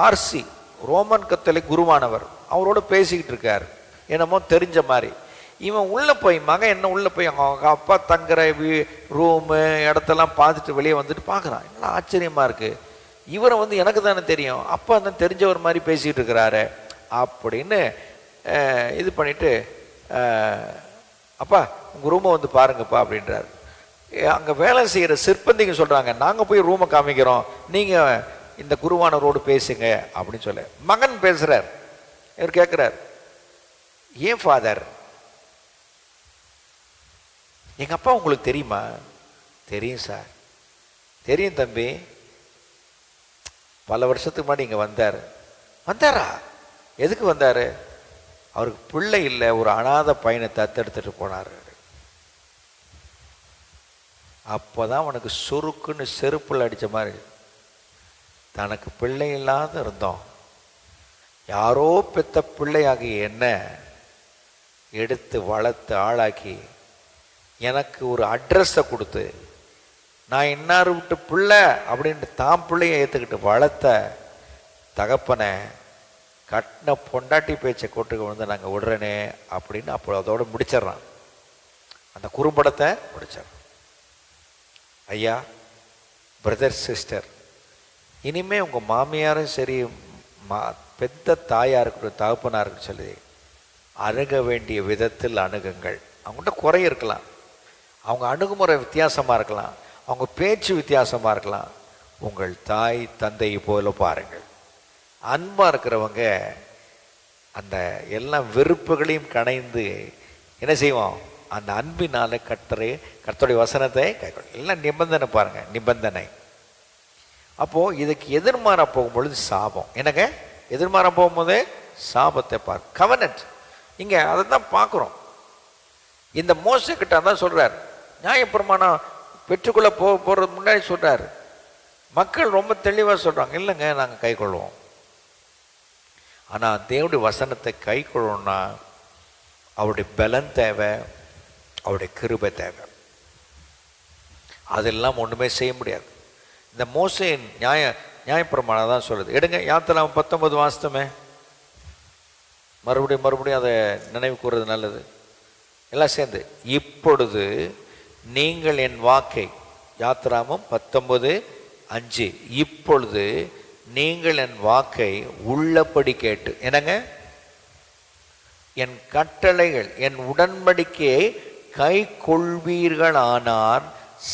ஆர்சி ரோமன் கத்தோலிக் குருவானவர். அவரோட பேசிக்கிட்டு இருக்கார் என்னமோ தெரிஞ்ச மாதிரி. இவன் உள்ளே போய் மகன் என்ன உள்ளே போய் அவங்க அப்பா தங்குற ரூமு இடத்தெல்லாம் பார்த்துட்டு வெளியே வந்துட்டு பார்க்குறான். என்ன ஆச்சரியமாக இருக்குது, இவரை வந்து எனக்கு தானே தெரியும், அப்பா தான் தெரிஞ்சவர் மாதிரி பேசிகிட்டு இருக்கிறாரு அப்படின்னு இது பண்ணிவிட்டு, அப்பா உங்கள் ரூமை வந்து பாருங்கப்பா அப்படின்றார். அங்கே வேலை செய்கிற சிற்பந்திங்க சொல்கிறாங்க, நாங்கள் போய் ரூமை காமிக்கிறோம், நீங்கள் இந்த குருவானவரோடு பேசுங்க அப்படின்னு சொல்ல மகன் பேசுகிறார். இவர் கேட்குறார், ஏன் ஃபாதர், எங்கள் அப்பா உங்களுக்கு தெரியுமா? தெரியும் சார். தெரியும் தம்பி, பல வருஷத்துக்கு முன்னாடி இங்கே வந்தாரா? எதுக்கு வந்தார்? அவருக்கு பிள்ளை இல்லை, ஒரு அனாதை பையனை தத்தெடுத்துட்டு போனார். அப்போ தான் அவனுக்கு சுருக்குன்னு செருப்பில் அடித்த மாதிரி, தனக்கு பிள்ளை இல்லாத இருந்தோம், யாரோ பெத்த பிள்ளையாகிய என்ன எடுத்து வளர்த்து ஆளாக்கி எனக்கு ஒரு அட்ரஸை கொடுத்து நான் இன்னார் விட்டு பிள்ளை அப்படின்ட்டு தான் பிள்ளையை ஏற்றுக்கிட்டு வளர்த்த தகப்பனை கட்டின பொண்டாட்டி பேச்சை கூட்டுக்கு வந்து நாங்கள் விடுறேனே அப்படின்னு அப்போ அதோடு முடிச்சிட்றான். அந்த குறும்படத்தை முடிச்சிட்றான். ஐயா, பிரதர், சிஸ்டர், இனிமே உங்கள் மாமியாரும் சரி பெத்த தாயாக இருக்கட்டும் தகப்பனாக இருக்குன்னு சொல்லி அணுக வேண்டிய விதத்தில் அணுகுங்கள். அவங்கள்ட்ட குறை இருக்கலாம், அவங்க அணுகுமுறை வித்தியாசமாக இருக்கலாம், அவங்க பேச்சு வித்தியாசமாக இருக்கலாம். உங்கள் தாய் தந்தையை போல பாருங்கள். அன்பாக இருக்கிறவங்க அந்த எல்லா வெறுப்புகளையும் கணைந்து என்ன செய்வோம், அந்த அன்பினால கர்த்தருடைய வசனத்தை கைக்கொள்ளும். எல்லாம் நிபந்தனை பாருங்கள், நிபந்தனை. அப்போது இதுக்கு எதிர்மாறாக போகும்பொழுது சாபம். என்னங்க எதிர்மாறாக போகும்போது சாபத்தை பார்க்க கவனன்ட். இங்கே அதை தான் பார்க்குறோம். இந்த மோசக்கிட்ட தான் சொல்கிறார், நியாயப்பிரமாணம் பெற்றுக்கொள்ள போகிறதுக்கு முன்னாடி சொல்கிறார். மக்கள் ரொம்ப தெளிவாக சொல்கிறாங்க, இல்லைங்க நாங்கள் கை கொள்வோம். ஆனால் தேவனுடைய வசனத்தை கை கொள்ளணும்னா அவருடைய பலன் தேவை, அவருடைய கிருபை தேவை. அதெல்லாம் ஒன்றுமே செய்ய முடியாது. இந்த மோசேயின் நியாயப்பிரமாணம் தான் சொல்லுது. எடுங்க யாத்திராகமம் 19 வாஸ்தமே, மறுபடியும் அதை நினைவு கூறுறது நல்லது. எல்லாம் சேர்ந்து, இப்பொழுது நீங்கள் என் வாக்கை, யாத்திராகமம் 19:5, இப்பொழுது நீங்கள் என் வாக்கை உள்ளபடி கேட்டு, என்னங்க, என் கட்டளைகள் என் உடன்படிக்கையை கை கொள்வீர்களானார்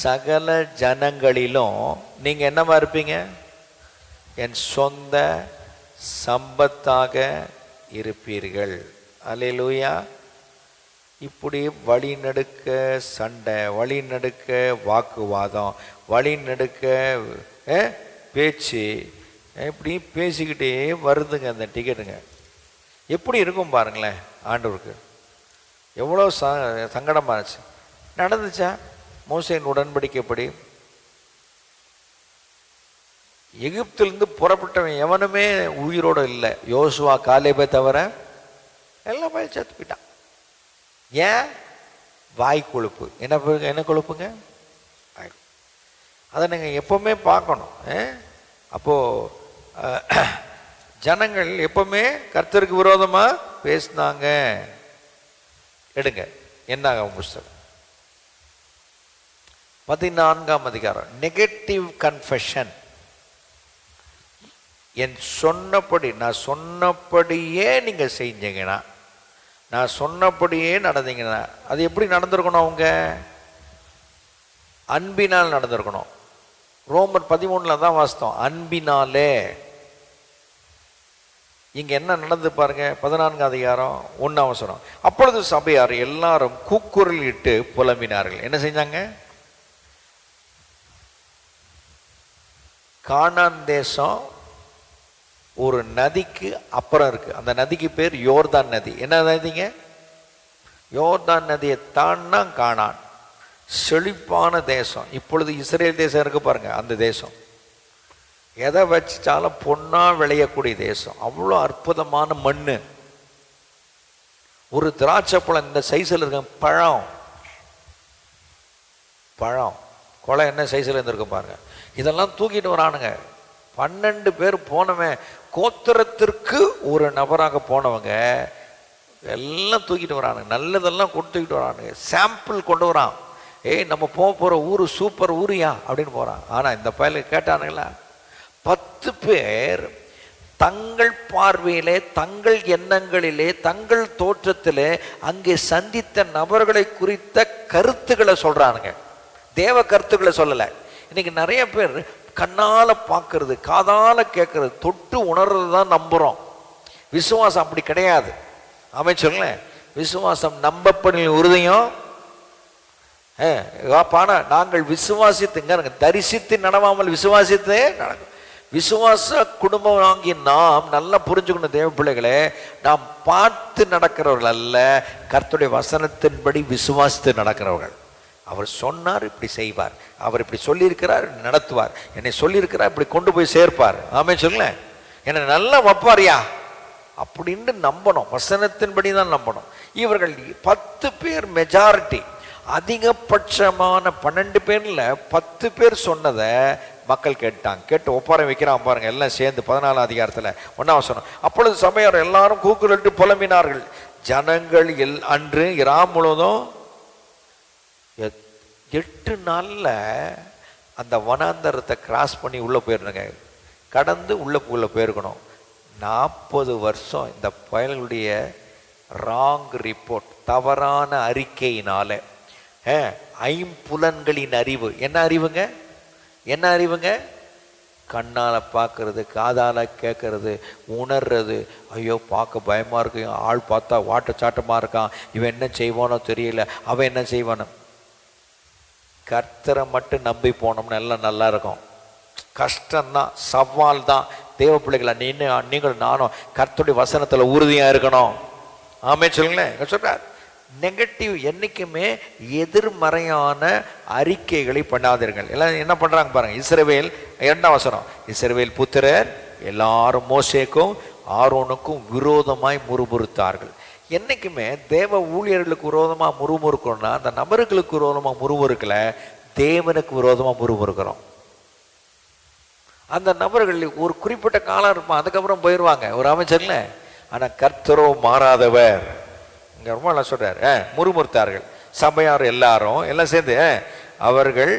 சகல ஜனங்களிலும் நீங்க என்னவா இருப்பீங்க? என் சொந்த சம்பத்தாக இருப்பீர்கள். அல்லேலூயா. இப்படி வழிநடுக்க சண்டை, வழிநடுக்க வாக்குவாதம், வழிநடுக்க பேச்சு, இப்படி பேசிக்கிட்டே வருதுங்க அந்த டிக்கெட்டுங்க. எப்படி இருக்கும் பாருங்களேன். ஆண்டவருக்கு எவ்வளோ சங்கடமாக இருந்துச்சு. நடந்துச்சா? மோசேயின் உடன்படிக்கைப்படி எகிப்திலிருந்து புறப்பட்டவன் எவனுமே உயிரோடு இல்லை. யோசுவா காலேபை தவிர எல்லாம் போய் செத்து போயிட்டான். ஏன்? வாய் கொழுப்பு. என்ன கொழுப்புங்க? அதை நீங்கள் எப்பவுமே பார்க்கணும். அப்போது ஜனங்கள் எப்பவுமே கர்த்தருக்கு விரோதமாக பேசினாங்க. எடுங்க என்னாகும் புஸ்தகம் 14ஆம் அதிகாரம். Negative confession. என் சொன்னபடி, நான் சொன்னபடியே நீங்கள் செஞ்சீங்கன்னா, நான் சொன்னபடியே நடந்தீங்கன்னா, அது எப்படி நடந்திருக்கணும்? அவங்க அன்பினால் நடந்திருக்கணும். ரோமர் 13 தான் வாசித்தோம், அன்பினாலே. இங்க என்ன நடந்து பாருங்க. 14ஆம் அதிகாரம் 1ஆம் வசனம். அப்பொழுது சபையார் எல்லாரும் கூக்குரல் இட்டு புலம்பினார்கள். என்ன செஞ்சாங்க? கானான் தேசம் ஒரு நதிக்கு அப்புறம் இருக்கு. அந்த நதிக்கு பேர் யோர்தான் நதி. என்ன நதிங்க? யோர்தான் நதியை தாண்டா கானான். செழிப்பான தேசம். இப்பொழுது இஸ்ரேல் தேசம் இருக்கு பாருங்க, அந்த தேசம் எதை வச்சாலும் பொண்ணா விளையக்கூடிய தேசம். அவ்வளோ அற்புதமான மண். ஒரு திராட்சை பழம் இந்த சைஸில் இருக்க பழம் கொலை என்ன சைஸில் இருந்திருக்கும் பாருங்க. இதெல்லாம் தூக்கிட்டு வரானுங்க. 12 பேர் போனவன், கோத்திரத்திற்கு ஒரு நபராக போனவங்க எல்லாம் தூக்கிட்டு வரானுங்க. நல்லதெல்லாம் கொடுத்துக்கிட்டு வரானுங்க. சாம்பிள் கொண்டு வரான். நம்ம போகிற ஊர் சூப்பர் ஊரியா அப்படின்னு போகிறான். ஆனால் இந்த பயலுக்கு கேட்டானுங்களா? 10 பேர் தங்கள் பார்வையிலே, தங்கள் எண்ணங்களிலே, தங்கள் தோற்றத்திலே அங்கே சந்தித்த நபர்களை குறித்த கருத்துக்களை சொல்றானுங்க. தேவ கருத்துக்களை சொல்லலை. இன்னைக்கு நிறைய பேர் கண்ணால பார்க்கறது, காதால கேட்கறது, தொட்டு உணர்றது தான் நம்புறோம். விசுவாசம் அப்படி கிடையாது. அமைச்சர்களேன், விசுவாசம் நம்பப்படும் உறுதியும் நாங்கள் விசுவாசித்துங்க, தரிசித்து நடவாமல் விசுவாசித்தே நடக்கும். விசுவாச குடும்பம் வாங்கி நாம் நல்லா புரிஞ்சுக்கணும் தேவ பிள்ளைகளே. நாம் பார்த்து நடக்கிறவர்கள் அல்ல, கர்த்தருடைய வசனத்தின்படி விசுவாசித்து நடக்கிறவர்கள். அவர் சொன்னார் இப்படி செய்வார், அவர் இப்படி சொல்லியிருக்கிறார் நடத்துவார், என்னை சொல்லியிருக்கிறார் இப்படி கொண்டு போய் சேர்ப்பார். ஆமென் சொல்லுங்களேன். என்னை நல்லா வைப்பாரியா அப்படின்னு நம்பணும். வசனத்தின்படி தான் நம்பணும். இவர்கள் 10 பேர் மெஜாரிட்டி, அதிகபட்சமான 12 பேர்ல 10 பேர் சொன்னதை மக்கள் கேட்டாங்க. கேட்டு ஒப்பாரம் வைக்கிறான் பாருங்க, எல்லாம் சேர்ந்து 14ஆம் அதிகாரத்தில் 1ஆம் வசனம். அப்பொழுது சபையார் எல்லாரும் கூக்குரலிட்டு புலம்பினார்கள். ஜனங்கள் அன்று இராம் முழுவதும் 8 நாள்ல அந்த வனாந்தரத்தை கிராஸ் பண்ணி உள்ள போயிருந்தாங்க. கடந்து உள்ள போயிருக்கணும். 40 வருஷம் இந்த பயல்களுடைய ராங் ரிப்போர்ட், தவறான அறிக்கையினால ஐம்புலன்களின் அறிவு. என்ன அறிவுங்க? என்ன அறிவுங்க? கண்ணால் பார்க்கறது, காதால் கேட்கறது, உணர்றது. ஐயோ பார்க்க பயமாக இருக்கு, ஆள் பார்த்தா வாட்டச்சாட்டமாக இருக்கான், இவன் என்ன செய்வானோ தெரியல, அவன் என்ன செய்வானோ. கர்த்தரை மட்டும் நம்பி போனோம்னா எல்லாம் நல்லா இருக்கும். கஷ்டம்தான், சவால் தான். தேவ பிள்ளைகளை நீங்கள் நானும் கர்த்தருடைய வசனத்தில் உறுதியாக இருக்கணும். ஆமென் சொல்லுங்களேன். சொல்றார், நெகட்டிவ் என்னைக்குமே எதிர்மறையான அறிக்கைகளை பண்ணாதீர்கள். எல்லாம் என்ன பண்றாங்க பாருங்க. இஸ்ரவேல் 2ஆம் வசனம். இஸ்ரவேல் புத்திரர் எல்லாரும் மோசேக்கும் ஆரோனுக்கும் விரோதமாய் முறுமுறுத்தார்கள். என்னைக்குமே தேவ ஊழியர்களுக்கு விரோதமாக முறுமுறுக்கணும்னா அந்த நபர்களுக்கு விரோதமாக முறுமுறுக்கல, தேவனுக்கு விரோதமாக முறுமுறுக்கிறோம். அந்த நபர்கள் ஒரு குறிப்பிட்ட காலம் இருப்பான், அதுக்கப்புறம் போயிடுவாங்க ஒரு அமைச்சர்ல. ஆனால் கர்த்தரோ மாறாதவர். இங்க ரொம்ப நல்லா சொல்றாரு. முறுமுறுத்தார்கள். சபையார் எல்லாரும் எல்லாம் சேர்ந்து அவர்களை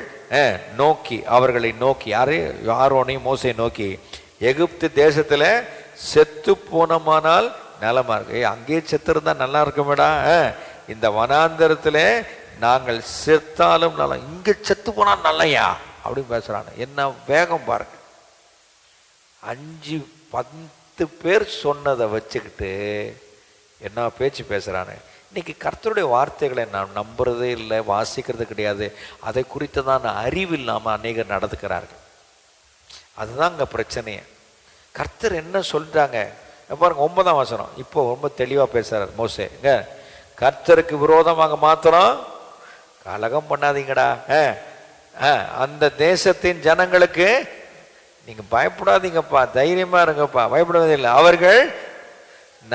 நோக்கி யாரு? ஆரோனையும் மோசே நோக்கி, எகிப்து தேசத்துல செத்து போனமானால் நலமா இருக்கு. அங்கேயே செத்து இருந்தா நல்லா இருக்குமேடா, இந்த வனாந்தரத்துல நாங்கள் செத்தாலும் நல்லா, இங்க செத்து போனா நல்லையா அப்படின்னு பேசுறாங்க. என்ன வேகம் பாருங்க. 5 பேர் சொன்னதை வச்சுக்கிட்டு என்ன பேச்சு பேசுகிறானு. இன்றைக்கி கர்த்தருடைய வார்த்தைகளை நான் நம்புறதே இல்லை, வாசிக்கிறது கிடையாது. அதை குறித்து தான் அறிவு இல்லாமல் அநேகர் நடந்துக்கிறார்கள். அதுதான் அங்கே பிரச்சனையே. கர்த்தர் என்ன சொல்லிட்டாங்க பாருங்க, 9ஆம் வசனம். இப்போ ரொம்ப தெளிவாக பேசுகிறார் மோசே. கர்த்தருக்கு விரோதமாக மாத்திரம் கலகம் பண்ணாதீங்கடா, அந்த தேசத்தின் ஜனங்களுக்கு நீங்க பயப்படாதீங்கப்பா, தைரியமா இருங்கப்பா, பயப்படாதீங்க, அவர்கள்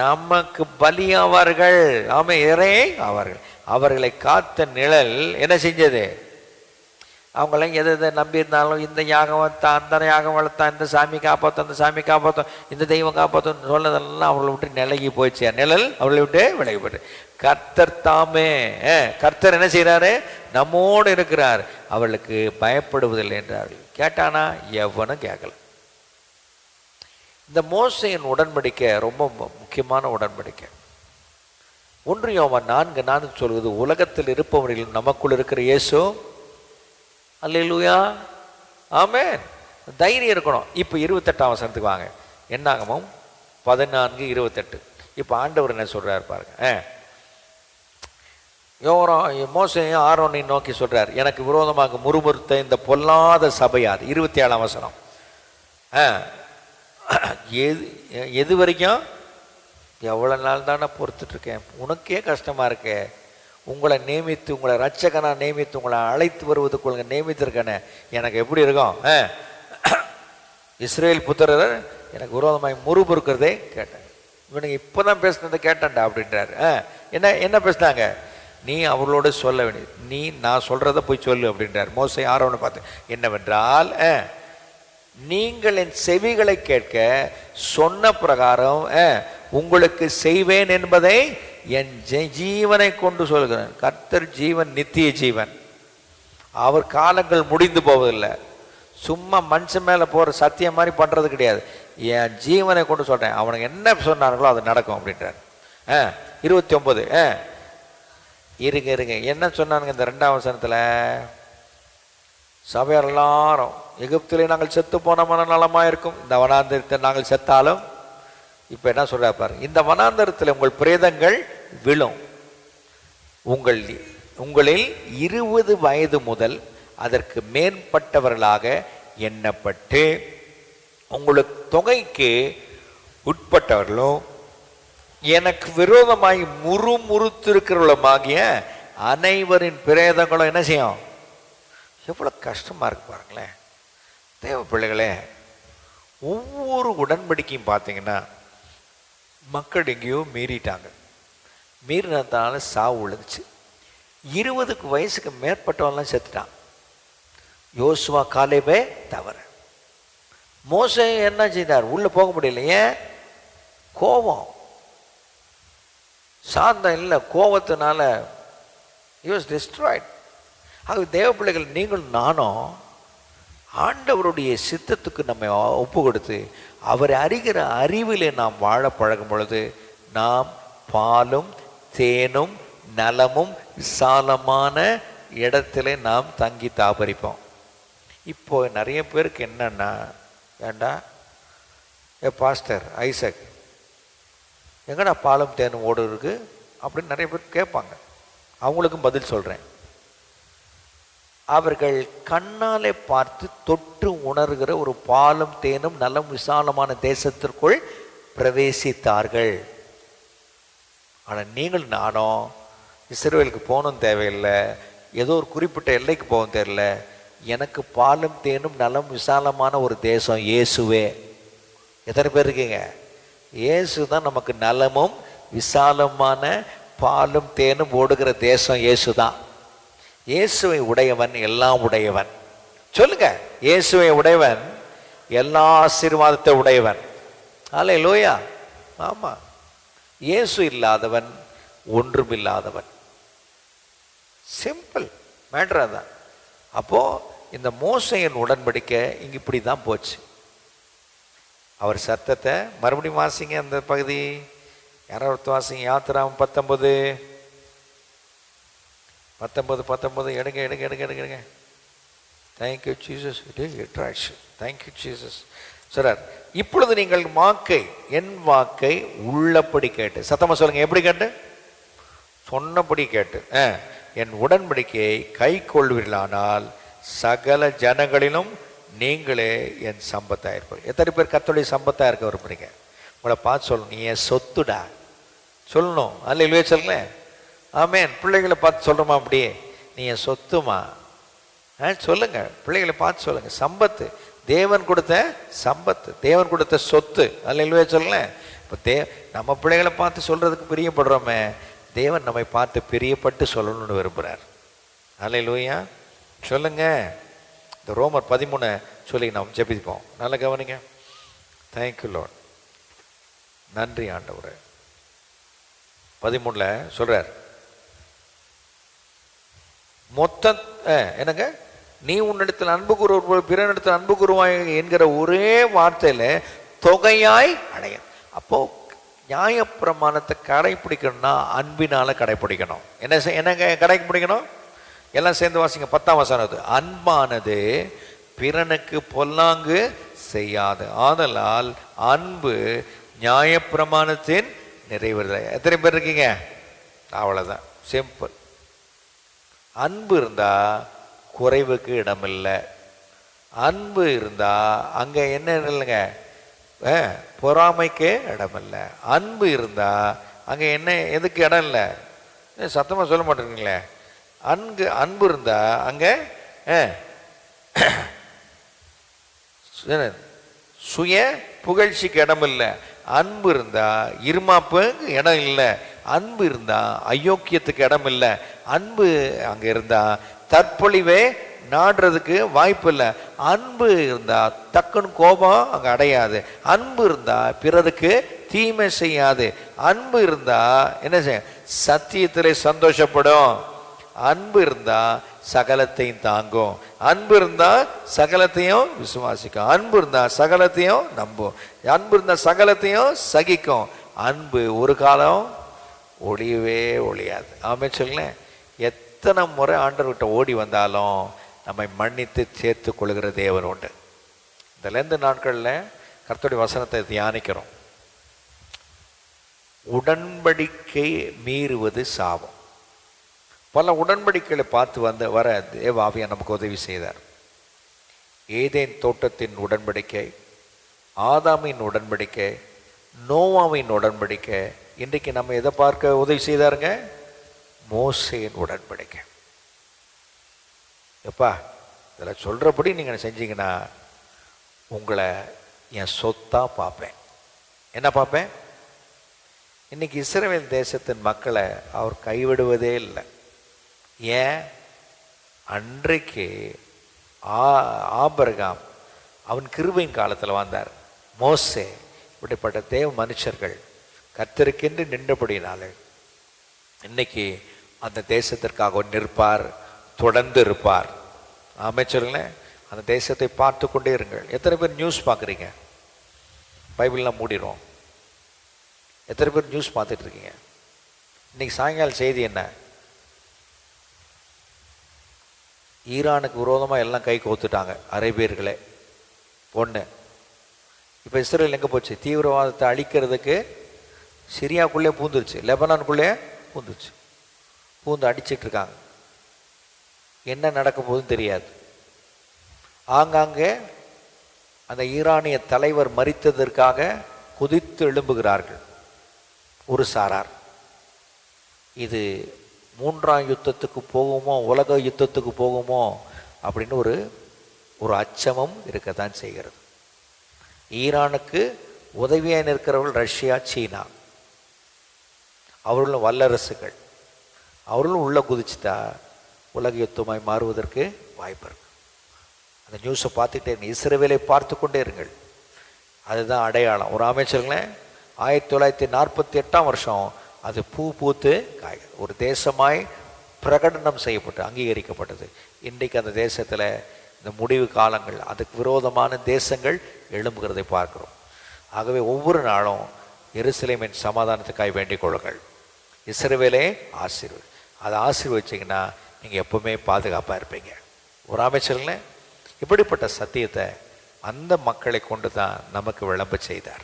நமக்கு பலியாவார்கள். ஆமே, இறை அவர்கள். அவர்களை காத்த நிழல் என்ன செஞ்சது? அவங்களாம் எதை எதை நம்பியிருந்தாலும், இந்த யாகம் வளர்த்தான், அந்த யாகம் வளர்த்தான், இந்த சாமி காப்பாற்றும், அந்த சாமி காப்பாற்றும், இந்த தெய்வம் காப்பாற்றும் சொன்னதெல்லாம் அவர்களை விட்டு நிலகி போயிடுச்சு. நிழல் அவர்களை விட்டு விலகி போயிட்டு கர்த்தர் தாமே, கர்த்தர் என்ன செய்கிறாரு? நம்மோடு இருக்கிறார், அவர்களுக்கு பயப்படுவதில்லை என்றார்கள். கேட்டானா? எவனும் கேட்கல. இந்த மோசையின் உடன்படிக்கை ரொம்ப முக்கியமான உடன்படிக்கை. 1 யோவான் 4:4 சொல்வது, உலகத்தில் இருப்பவர்களும் நமக்குள் இருக்கிற இயேசு. அல்லேலூயா, ஆமென். தைரியம் இருக்கணும். இப்போ 28ஆம் வசனத்துக்கு வாங்க. என்னாகமம் 14:28. இப்போ ஆண்டவர் என்ன சொல்றாரு பாருங்க. மோசேயும் ஆரோனையும் நோக்கி சொல்றார், எனக்கு விரோதமாக முறுமுறுத்த இந்த பொல்லாத சபையார். 27ஆம் வசனம். எது வரைக்கும்? எவ்வளோ நாள் தானே பொறுத்துட்ருக்கேன், உனக்கே கஷ்டமாக இருக்கே, உங்களை நியமித்து, உங்களை ரட்சகனாக நியமித்து, உங்களை அழைத்து வருவதுக்கு உங்களை நியமித்திருக்கேனே, எனக்கு எப்படி இருக்கும்? இஸ்ரேல் புத்திரர் எனக்கு விரோதமாக முறுமுறுக்கிறதே கேட்டேன். இவனுக்கு இப்போ தான் பேசுனதை கேட்டேன்டா அப்படின்றாரு. என்ன பேசுனாங்க? நீ அவர்களோட சொல்ல வேண்டியது, நீ நான் சொல்கிறத போய் சொல்லு அப்படின்றார். மோசே ஆரோனை பார்த்து, என்னவென்றால் நீங்கள் என் செவிகளை கேட்க சொன்ன பிரகாரம் உங்களுக்கு செய்வேன் என்பதை என் ஜீவனை கொண்டு சொல்கிறேன். கர்த்தர் ஜீவன், நித்திய ஜீவன். அவர் காலங்கள் முடிந்து போவதில்லை. சும்மா மனுஷன் மேலே போகிற சத்தியம் மாதிரி பண்ணுறது கிடையாது. என் ஜீவனை கொண்டு சொல்கிறேன், அவனுக்கு என்ன சொன்னார்களோ அது நடக்கும் அப்படின்றார். 29 இருங்க என்ன சொன்னானுங்க இந்த 2ஆம் வசனத்தில்? சபையார் எல்லாரும், எகிப்திலே நாங்கள் செத்து போன மனநலமாக இருக்கும், இந்த வனாந்தரத்தை நாங்கள் செத்தாலும். இப்போ என்ன சொல்றா பாருங்க, இந்த வனாந்தரத்தில் உங்கள் பிரேதங்கள் விழும், உங்களில் 20 வயது முதல் அதற்கு மேற்பட்டவர்களாக எண்ணப்பட்டு உங்களுக்கு தொகைக்கு உட்பட்டவர்களும் எனக்கு விரோதமாய் முறுமுறுத்திருக்கிறவர்களுமாகிய அனைவரின் பிரேதங்களும் என்ன செய்யும்? எவ்வளோ கஷ்டமாக இருக்கு பாருங்களேன். தேவ பிள்ளைகளே, ஒவ்வொரு உடன்படிக்கையும் பார்த்தீங்கன்னா மக்கள் எங்கேயோ மீறிட்டாங்க. மீறினதுனால சாவு விழுந்துச்சு. 20 வயசுக்கு மேற்பட்டவெல்லாம் செத்துட்டான். யோசுவா காலேபே தவிர. மோசே என்ன செய்தார்? உள்ளே போக முடியல. ஏன்? கோபம், சாந்தம் இல்லை, கோபத்தினால he was destroyed. ஆகவே தேவ பிள்ளைகள், நீங்கள் நானும் ஆண்டவருடைய சித்தத்துக்கு நம்ம ஒப்பு கொடுத்து அவரை அறிகிற அறிவிலே நாம் வாழ பழகும் பொழுது நாம் பாலும் தேனும் நலமும் விசாலமான இடத்துல நாம் தங்கி தாபரிப்போம். இப்போ நிறைய பேருக்கு என்னன்னா, ஏண்டா பாஸ்டர் ஐசக் எங்கடா பாலும் தேனும் ஓடு இருக்கு அப்படின்னு நிறைய பேர் கேட்பாங்க. அவங்களுக்கும் பதில் சொல்கிறேன். அவர்கள் கண்ணாலே பார்த்து தொட்டு உணர்கிற ஒரு பாலும் தேனும் நலம் விசாலமான தேசத்திற்குள் பிரவேசித்தார்கள். ஆனால் நீங்கள் நானும் இஸ்ரவேலுக்கு போகணும் தேவையில்லை, ஏதோ ஒரு குறிப்பிட்ட எல்லைக்கு போகணும் தேவையில்லை. எனக்கு பாலும் தேனும் நலம் விசாலமான ஒரு தேசம் இயேசுவே. எத்தனை பேர் இருக்கீங்க? இயேசு தான் நமக்கு நலமும் விசாலமான பாலும் தேனும் ஓடுகிற தேசம் இயேசு தான். இயேசுவை உடையவன் எல்லாம் உடையவன். சொல்லுங்க, இயேசுவை உடையவன் எல்லா ஆசீர்வாதத்தை உடையவன். அல்லேலூயா. ஆமா, இயேசு இல்லாதவன் ஒன்றும் இல்லாதவன். சிம்பிள் மேட்டர் தான். அப்போ இந்த மோசையின் உடன்படிக்கை இங்க இப்படி தான் போச்சு. அவர் சத்தத்தை மறுபடியும் வாசிங்க, அந்த பகுதி யாராவது வாசிங்க. யாத்திராம் 19 எடுங்க. Thank you Jesus. Thank you Jesus. சொல்றார், இப்பொழுது நீங்கள் என் வாக்கை உள்ளபடி கேட்டு, சத்தமா சொல்லுங்க, எப்படி கேட்டு? சொன்னபடி கேட்டு என் உடன்படிக்கையை கை கொள்வீர்களானால் சகல ஜனங்களிலும் நீங்களே என் சம்பத்தாக இருப்பீங்க. எத்தனை பேர் கர்த்தருடைய சம்பத்தாக இருக்க விரும்புறீங்க? உங்களை பார்த்து சொல்லணும், நீ என் சொத்துடா சொல்லணும். அல்ல இல்லையே சொல்லுங்களேன். ஆமேன். பிள்ளைகளை பார்த்து சொல்கிறோமா அப்படியே, நீ என் சொத்துமா சொல்லுங்க. பிள்ளைகளை பார்த்து சொல்லுங்க. சம்பத்து, தேவன் கொடுத்த சம்பத்து, தேவன் கொடுத்த சொத்து. அல்ல இல்லையே சொல்லுங்களேன். இப்போ நம்ம பிள்ளைகளை பார்த்து சொல்கிறதுக்கு பிரியப்படுறோமே, தேவன் நம்மை பார்த்து பிரியப்பட்டு சொல்லணும்னு விரும்புகிறார். அல்லேலூயா சொல்லுங்க. இந்த ரோமர் 13 சொல்லி நாம் ஜெபிப்போம். நல்லா கவனிங்க. Thank you Lord. நன்றி ஆண்டவரே. 13 சொல்றார், மொத்த என்னங்க, நீ உன்னிடத்தில் அன்பு கூறுவது பிறனிடத்தில் அன்பு கூறுவாய் என்கிற ஒரே வார்த்தையில தொகையாய் அடைய. அப்போ நியாயப்பிரமாணத்தை கடைப்பிடிக்கணும்னா அன்பினால கடைப்பிடிக்கணும். என்னங்க கடைப்பிடிக்கணும்? எல்லாம் சேர்ந்து வாசிங்க. 10ஆம் வசனம், அன்பானது பிறனுக்கு பொல்லாங்கு செய்யாது, ஆதலால் அன்பு நியாயப்பிரமாணத்தின் நிறைவேறுதல். எத்தனை பேர் இருக்கீங்க? அவ்வளவுதான், சிம்பிள். அன்பு இருந்தா குறைவுக்கு இடமில்லை. அன்பு இருந்தா அங்க என்ன இல்லைங்க, பொறாமைக்கு இடமில்லை. அன்பு இருந்தா அங்க என்ன, எதுக்கு இடம் இல்லை? சத்தமா சொல்ல மாட்டேங்களே. அன்பு இருந்தா அங்க சுய புகழ்ச்சிக்கு இடம் இல்லை. அன்பு இருந்தா இருமாப்புக்கு இடம் இல்லை. அன்பு இருந்தா அயோக்கியத்துக்கு இடம் இல்லை. அன்பு அங்க இருந்தா தற்பொழிவே நாடுறதுக்கு வாய்ப்பு இல்லை. அன்பு இருந்தா டக்குன்னு கோபம் அங்க அடையாது. அன்பு இருந்தா பிறருக்கு தீமை செய்யாது. அன்பு இருந்தா என்ன செய்ய, சத்தியத்திலே சந்தோஷப்படும். அன்பு இருந்தா சகலத்தையும் தாங்கும். அன்பு இருந்தா சகலத்தையும் விசுவாசிக்கும். அன்பு இருந்தா சகலத்தையும் நம்பும். அன்பு இருந்தா சகலத்தையும் சகிக்கும். அன்பு ஒரு காலம் ஒளியவே ஒழியாது. ஆமே சொல்லேன். எத்தனை முறை ஆண்டவர்கிட்ட ஓடி வந்தாலும் நம்மை மன்னித்து சேர்த்து கொள்கிற தேவன் உண்டு. இந்த லெந்து நாட்களில் கர்த்தருடைய வசனத்தை தியானிக்கிறோம். உடன்படிக்கை மீறுவது சாபம். பல உடன்படிக்கைகளை பார்த்து வர தேவாவியா நமக்கு உதவி செய்தார். ஏதேன் தோட்டத்தின் உடன்படிக்கை, ஆதாமின் உடன்படிக்கை, நோவாவின் உடன்படிக்கை. இன்றைக்கு நம்ம எதை பார்க்க உதவி செய்தாருங்க? மோசேயின் உடன்படிக்கை. எப்பா இதில் சொல்கிறபடி நீங்கள் செஞ்சீங்கன்னா உங்களை என் சொத்தா பார்ப்பேன். என்ன பார்ப்பேன்? இன்னைக்கு இஸ்ரவேல் தேசத்தின் மக்களை அவர் கைவிடுவதே இல்லை. ஏன்? அன்றைக்கு ஆபிரகாம் அவன் கிருபையின் காலத்தில் வந்தார். மோசே இப்படிப்பட்ட தேவ மனுஷர்கள் கர்த்தருக்கென்று நின்றபடினாலே இன்னைக்கு அந்த தேசத்திற்காக நிற்பார், தொடர்ந்து இருப்பார். அமைச்சர்களே, அந்த தேசத்தை பார்த்து கொண்டே இருங்கள். எத்தனை பேர் நியூஸ் பார்க்குறீங்க? பைபிள்லாம் மூடிடும். எத்தனை பேர் நியூஸ் பார்த்துட்டு இருக்கீங்க? இன்னைக்கு சாயங்காலம் செய்தி என்ன? ஈரானுக்கு விரோதமாக எல்லாம் கை கோத்துட்டாங்க அரேபியர்களே. ஒன்று. இப்போ இஸ்ரேல் எங்கே போச்சு? தீவிரவாதத்தை அழிக்கிறதுக்கு சிரியாக்குள்ளே பூந்துருச்சு, லெபனானுக்குள்ளே பூந்துருச்சு. பூந்து அடிச்சிட்டு இருக்காங்க. என்ன நடக்க போகுதுன்னு தெரியாது. ஆங்காங்கே அந்த ஈரானிய தலைவர் மரித்ததற்காக குதித்து எழும்புகிறார்கள் ஒரு சாரார். இது 3ஆம் யுத்தத்துக்கு போகுமோ, உலக யுத்தத்துக்கு போகுமோ அப்படின்னு ஒரு அச்சமும் இருக்கத்தான் செய்கிறது. ஈரானுக்கு உதவியாக நிற்கிறவர்கள் ரஷ்யா, சீனா. அவர்களும் வல்லரசுகள். அவர்களும் உள்ள குதிச்சுட்டா உலக யுத்தமாய் மாறுவதற்கு வாய்ப்பு இருக்கு. அந்த நியூஸை பார்த்துக்கிட்டே இருங்க. இஸ்ரவேலை பார்த்து கொண்டே இருங்கள். அதுதான் அடையாளம். ஒரு அமைச்சர்களேன் 1948ஆம் வருஷம் அது பூத்து காய் ஒரு தேசமாய் பிரகடனம் செய்யப்பட்டு அங்கீகரிக்கப்பட்டது. இன்றைக்கு அந்த தேசத்தில் இந்த முடிவு காலங்கள், அதுக்கு விரோதமான தேசங்கள் எழும்புகிறதை பார்க்கிறோம். ஆகவே ஒவ்வொரு நாளும் எருசலேமின் சமாதானத்துக்காய் வேண்டிக் கொள்ளுங்கள். இஸ்ரவேலே ஆசீர்வதி. அதை ஆசீர்வதிச்சிங்கன்னா நீங்கள் எப்பவுமே பாதுகாப்பாக இருப்பீங்க. ஒரு அமைச்சர்களே, இப்படிப்பட்ட சத்தியத்தை அந்த மக்களை கொண்டு தான் நமக்கு விளம்ப செய்தார்.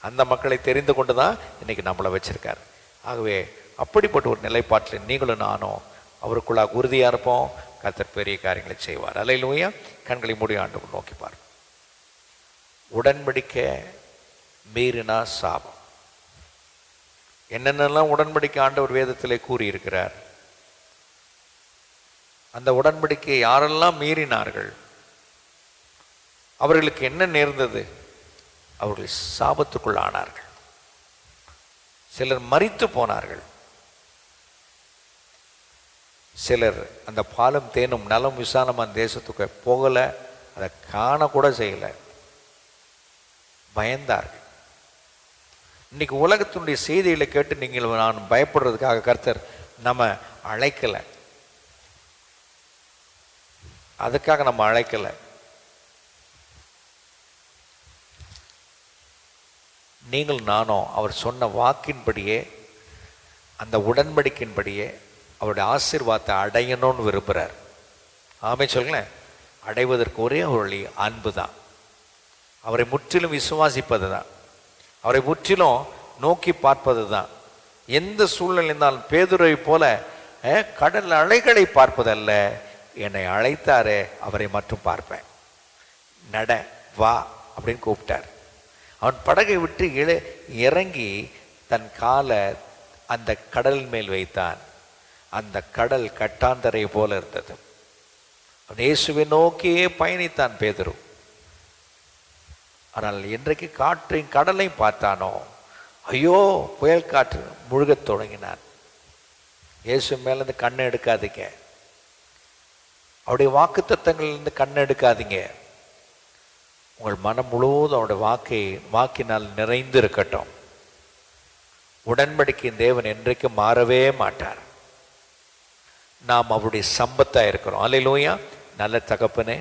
அந்த மக்களை தெரிந்து கொண்டு தான் இன்னைக்கு நம்மளை வச்சிருக்கார். ஆகவே அப்படிப்பட்ட ஒரு நிலைப்பாட்டில் நீங்களும் நானும் அவருக்குள்ளாக உறுதியாக இருப்போம். கர்த்தர் பெரிய காரியங்களை செய்வார். அல்லேலூயா. கண்களை மூடி ஆண்டவர் நோக்கிப்பார். உடன்படிக்கை மீறினா சாபம். என்னென்னலாம் உடன்படிக்கை ஆண்டவர் வேதத்திலே கூறியிருக்கிறார். அந்த உடன்படிக்கையை யாரெல்லாம் மீறினார்கள், அவர்களுக்கு என்ன நேர்ந்தது? அவர்கள் சாபத்துக்குள் ஆனார்கள். சிலர் மரித்து போனார்கள். சிலர் அந்த பாலும் தேனும் நலம் விசாலமான தேசத்துக்கு போகலை, அதை காணக்கூட செய்யலை, பயந்தார்கள். இன்னைக்கு உலகத்தினுடைய செய்திகளை கேட்டு நீங்கள் நான் பயப்படுறதுக்காக கர்த்தர் நம்ம அழைக்கலை, அதுக்காக நம்ம அழைக்கலை. நீங்கள் நானும் அவர் சொன்ன வாக்கின்படியே, அந்த உடன்படிக்கையின்படியே அவருடைய ஆசீர்வாதத்தை அடையணும்னு விரும்புகிறார். ஆமே சொல்லுங்களேன். அடைவதற்கு ஒரே வழி அன்பு தான். அவரை முற்றிலும் விசுவாசிப்பது தான். அவரை முற்றிலும் நோக்கி பார்ப்பது தான். எந்த சூழ்நிலை இருந்தாலும் பேதுருவை போல கடல் அலைகளை பார்ப்பதல்ல, என்னை அழைத்தாரே அவரை மட்டும் பார்ப்பேன், நட வா அப்படின்னு கூப்பிட்டார். அவன் படகை விட்டு இறங்கி தன் காலை அந்த கடல் மேல் வைத்தான். அந்த கடல் கட்டாந்தரை போல இருந்தது. அவன் இயேசுவை நோக்கியே பயணித்தான் பேதுரு. ஆனால் என்றைக்கு காற்றையும் கடலையும் பார்த்தானோ, ஐயோ புயல் காற்று முழுகத் தொடங்கினான். இயேசு மேலேருந்து கண்ணை எடுக்காதீங்க, அவருடைய வாக்கு தத்தங்களிலிருந்து கண்ணை எடுக்காதீங்க. உங்கள் மனம் முழுவதும் அவருடைய வாக்கினால் நிறைந்து இருக்கட்டும். உடன்படிக்கையின் தேவன் என்றைக்கும் மாறவே மாட்டார். நாம் அவருடைய சம்பத்தாக இருக்கிறோம். அல்லேலூயா. நல்ல தகப்பனே,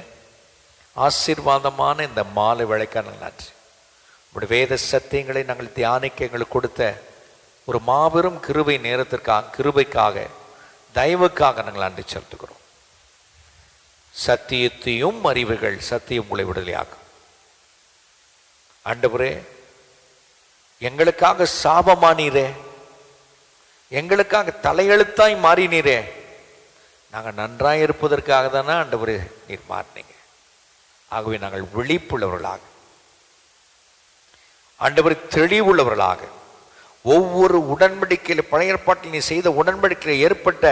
ஆசீர்வாதமான இந்த மாலை வேளைக்கான நன்றி. உங்களுடைய வேத சத்தியங்களை நாங்கள் தியானிக்க எங்களுக்கு கொடுத்த ஒரு மாபெரும் கிருபைக்காக தயவுக்காக நாங்கள் நன்றி செலுத்துகிறோம். சத்தியத்தையும் அறிவுகள் சத்தியம் உங்களை விடுதலையாக்கும். ஆண்டவரே, எங்களுக்காக சாபமானீரே, எங்களுக்காக தலையெழுத்தாய் மாறினீரே. நாங்கள் நன்றாக இருப்பதற்காக தானே ஆண்டவரே நீர் மாறினீங்க. ஆகவே நாங்கள் விழிப்புள்ளவர்களாக, ஆண்டவரை தெளிவுள்ளவர்களாக, ஒவ்வொரு உடன்படிக்கையில் பழைய ஏற்பாட்டில் நீ செய்த உடன்படிக்கையில் ஏற்பட்ட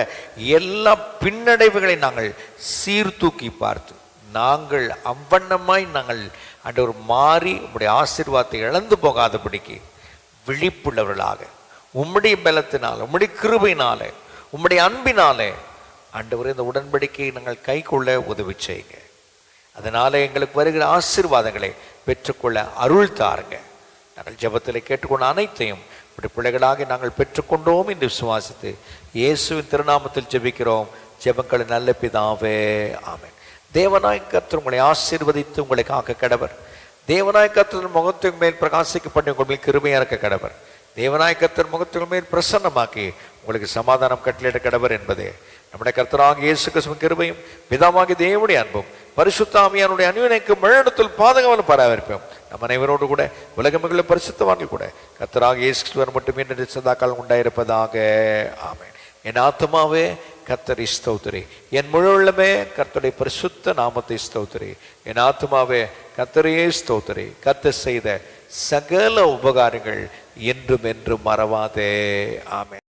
எல்லா பின்னடைவுகளை நாங்கள் சீர்தூக்கி பார்த்து நாங்கள் அவ்வண்ணமாய் நாங்கள் ஆண்டவர் மாறி உம்முடைய ஆசீர்வாதத்தை இழந்து போகாதபடிக்கு விழிப்புள்ளவர்களாக, உம்முடைய பலத்தினால, உம்முடைய கிருபையினால, உம்முடைய அன்பினாலே ஆண்டவரே இந்த உடன்படிக்கையை நாங்கள் கை கொள்ள உதவி செய்யுங்க. அதனால எங்களுக்கு வருகிற ஆசீர்வாதங்களை பெற்றுக்கொள்ள அருள் தாருங்க. நாங்கள் ஜெபத்தில் கேட்டுக்கொண்ட அனைத்தையும் இப்படி பிள்ளைகளாக நாங்கள் பெற்றுக்கொண்டோம் என்று விசுவாசித்து இயேசுவின் திருநாமத்தில் ஜெபிக்கிறோம். ஜெபங்கள் நல்ல பிதாவே, ஆமென். தேவனாய் கர்த்தர் உங்களை ஆசீர்வதித்து உங்களை காக்க கடவர். தேவனாய் கர்த்தர் முகத்தின் மேல் பிரகாசிக்க பண்ணி உங்கள் மேல் கிருபையா இருக்க கடவர். தேவனாய் கர்த்தர் முகத்தின் மேல் பிரசன்னமாக்கி உங்களுக்கு சமாதானம் கட்டளையிட கடவர் என்பதே நம்முடைய கர்த்தராகிய இயேசு கிறிஸ்துவின் கிருபையும் பிதாவாகிய தேவனுடைய அன்பும் பரிசுத்த ஆவியானவருடைய அன்பினைக்கும் மழையிடத்தில் பாதுகாவலும் பராமரிப்போம் நம் அனைவரோடு கூட உலகமெங்கிலும் பரிசுத்தவான்கள் கூட கர்த்தராகிய இயேசு கிறிஸ்துவின் மட்டும் என்று சதாகாலம் உண்டாயிருப்பதாக. ஆமென். என் ஆத்துமாவே கர்த்தரை ஸ்தோத்திரி, என் முழு உள்ளமே கர்த்தருடைய பரிசுத்த நாமத்தை ஸ்தோத்திரி. என் ஆத்துமாவே கர்த்தரையே ஸ்தோத்திரி. கர்த்தர் செய்த சகல உபகாரங்கள் என்றும் என்றும் மறவாதே. ஆமென்.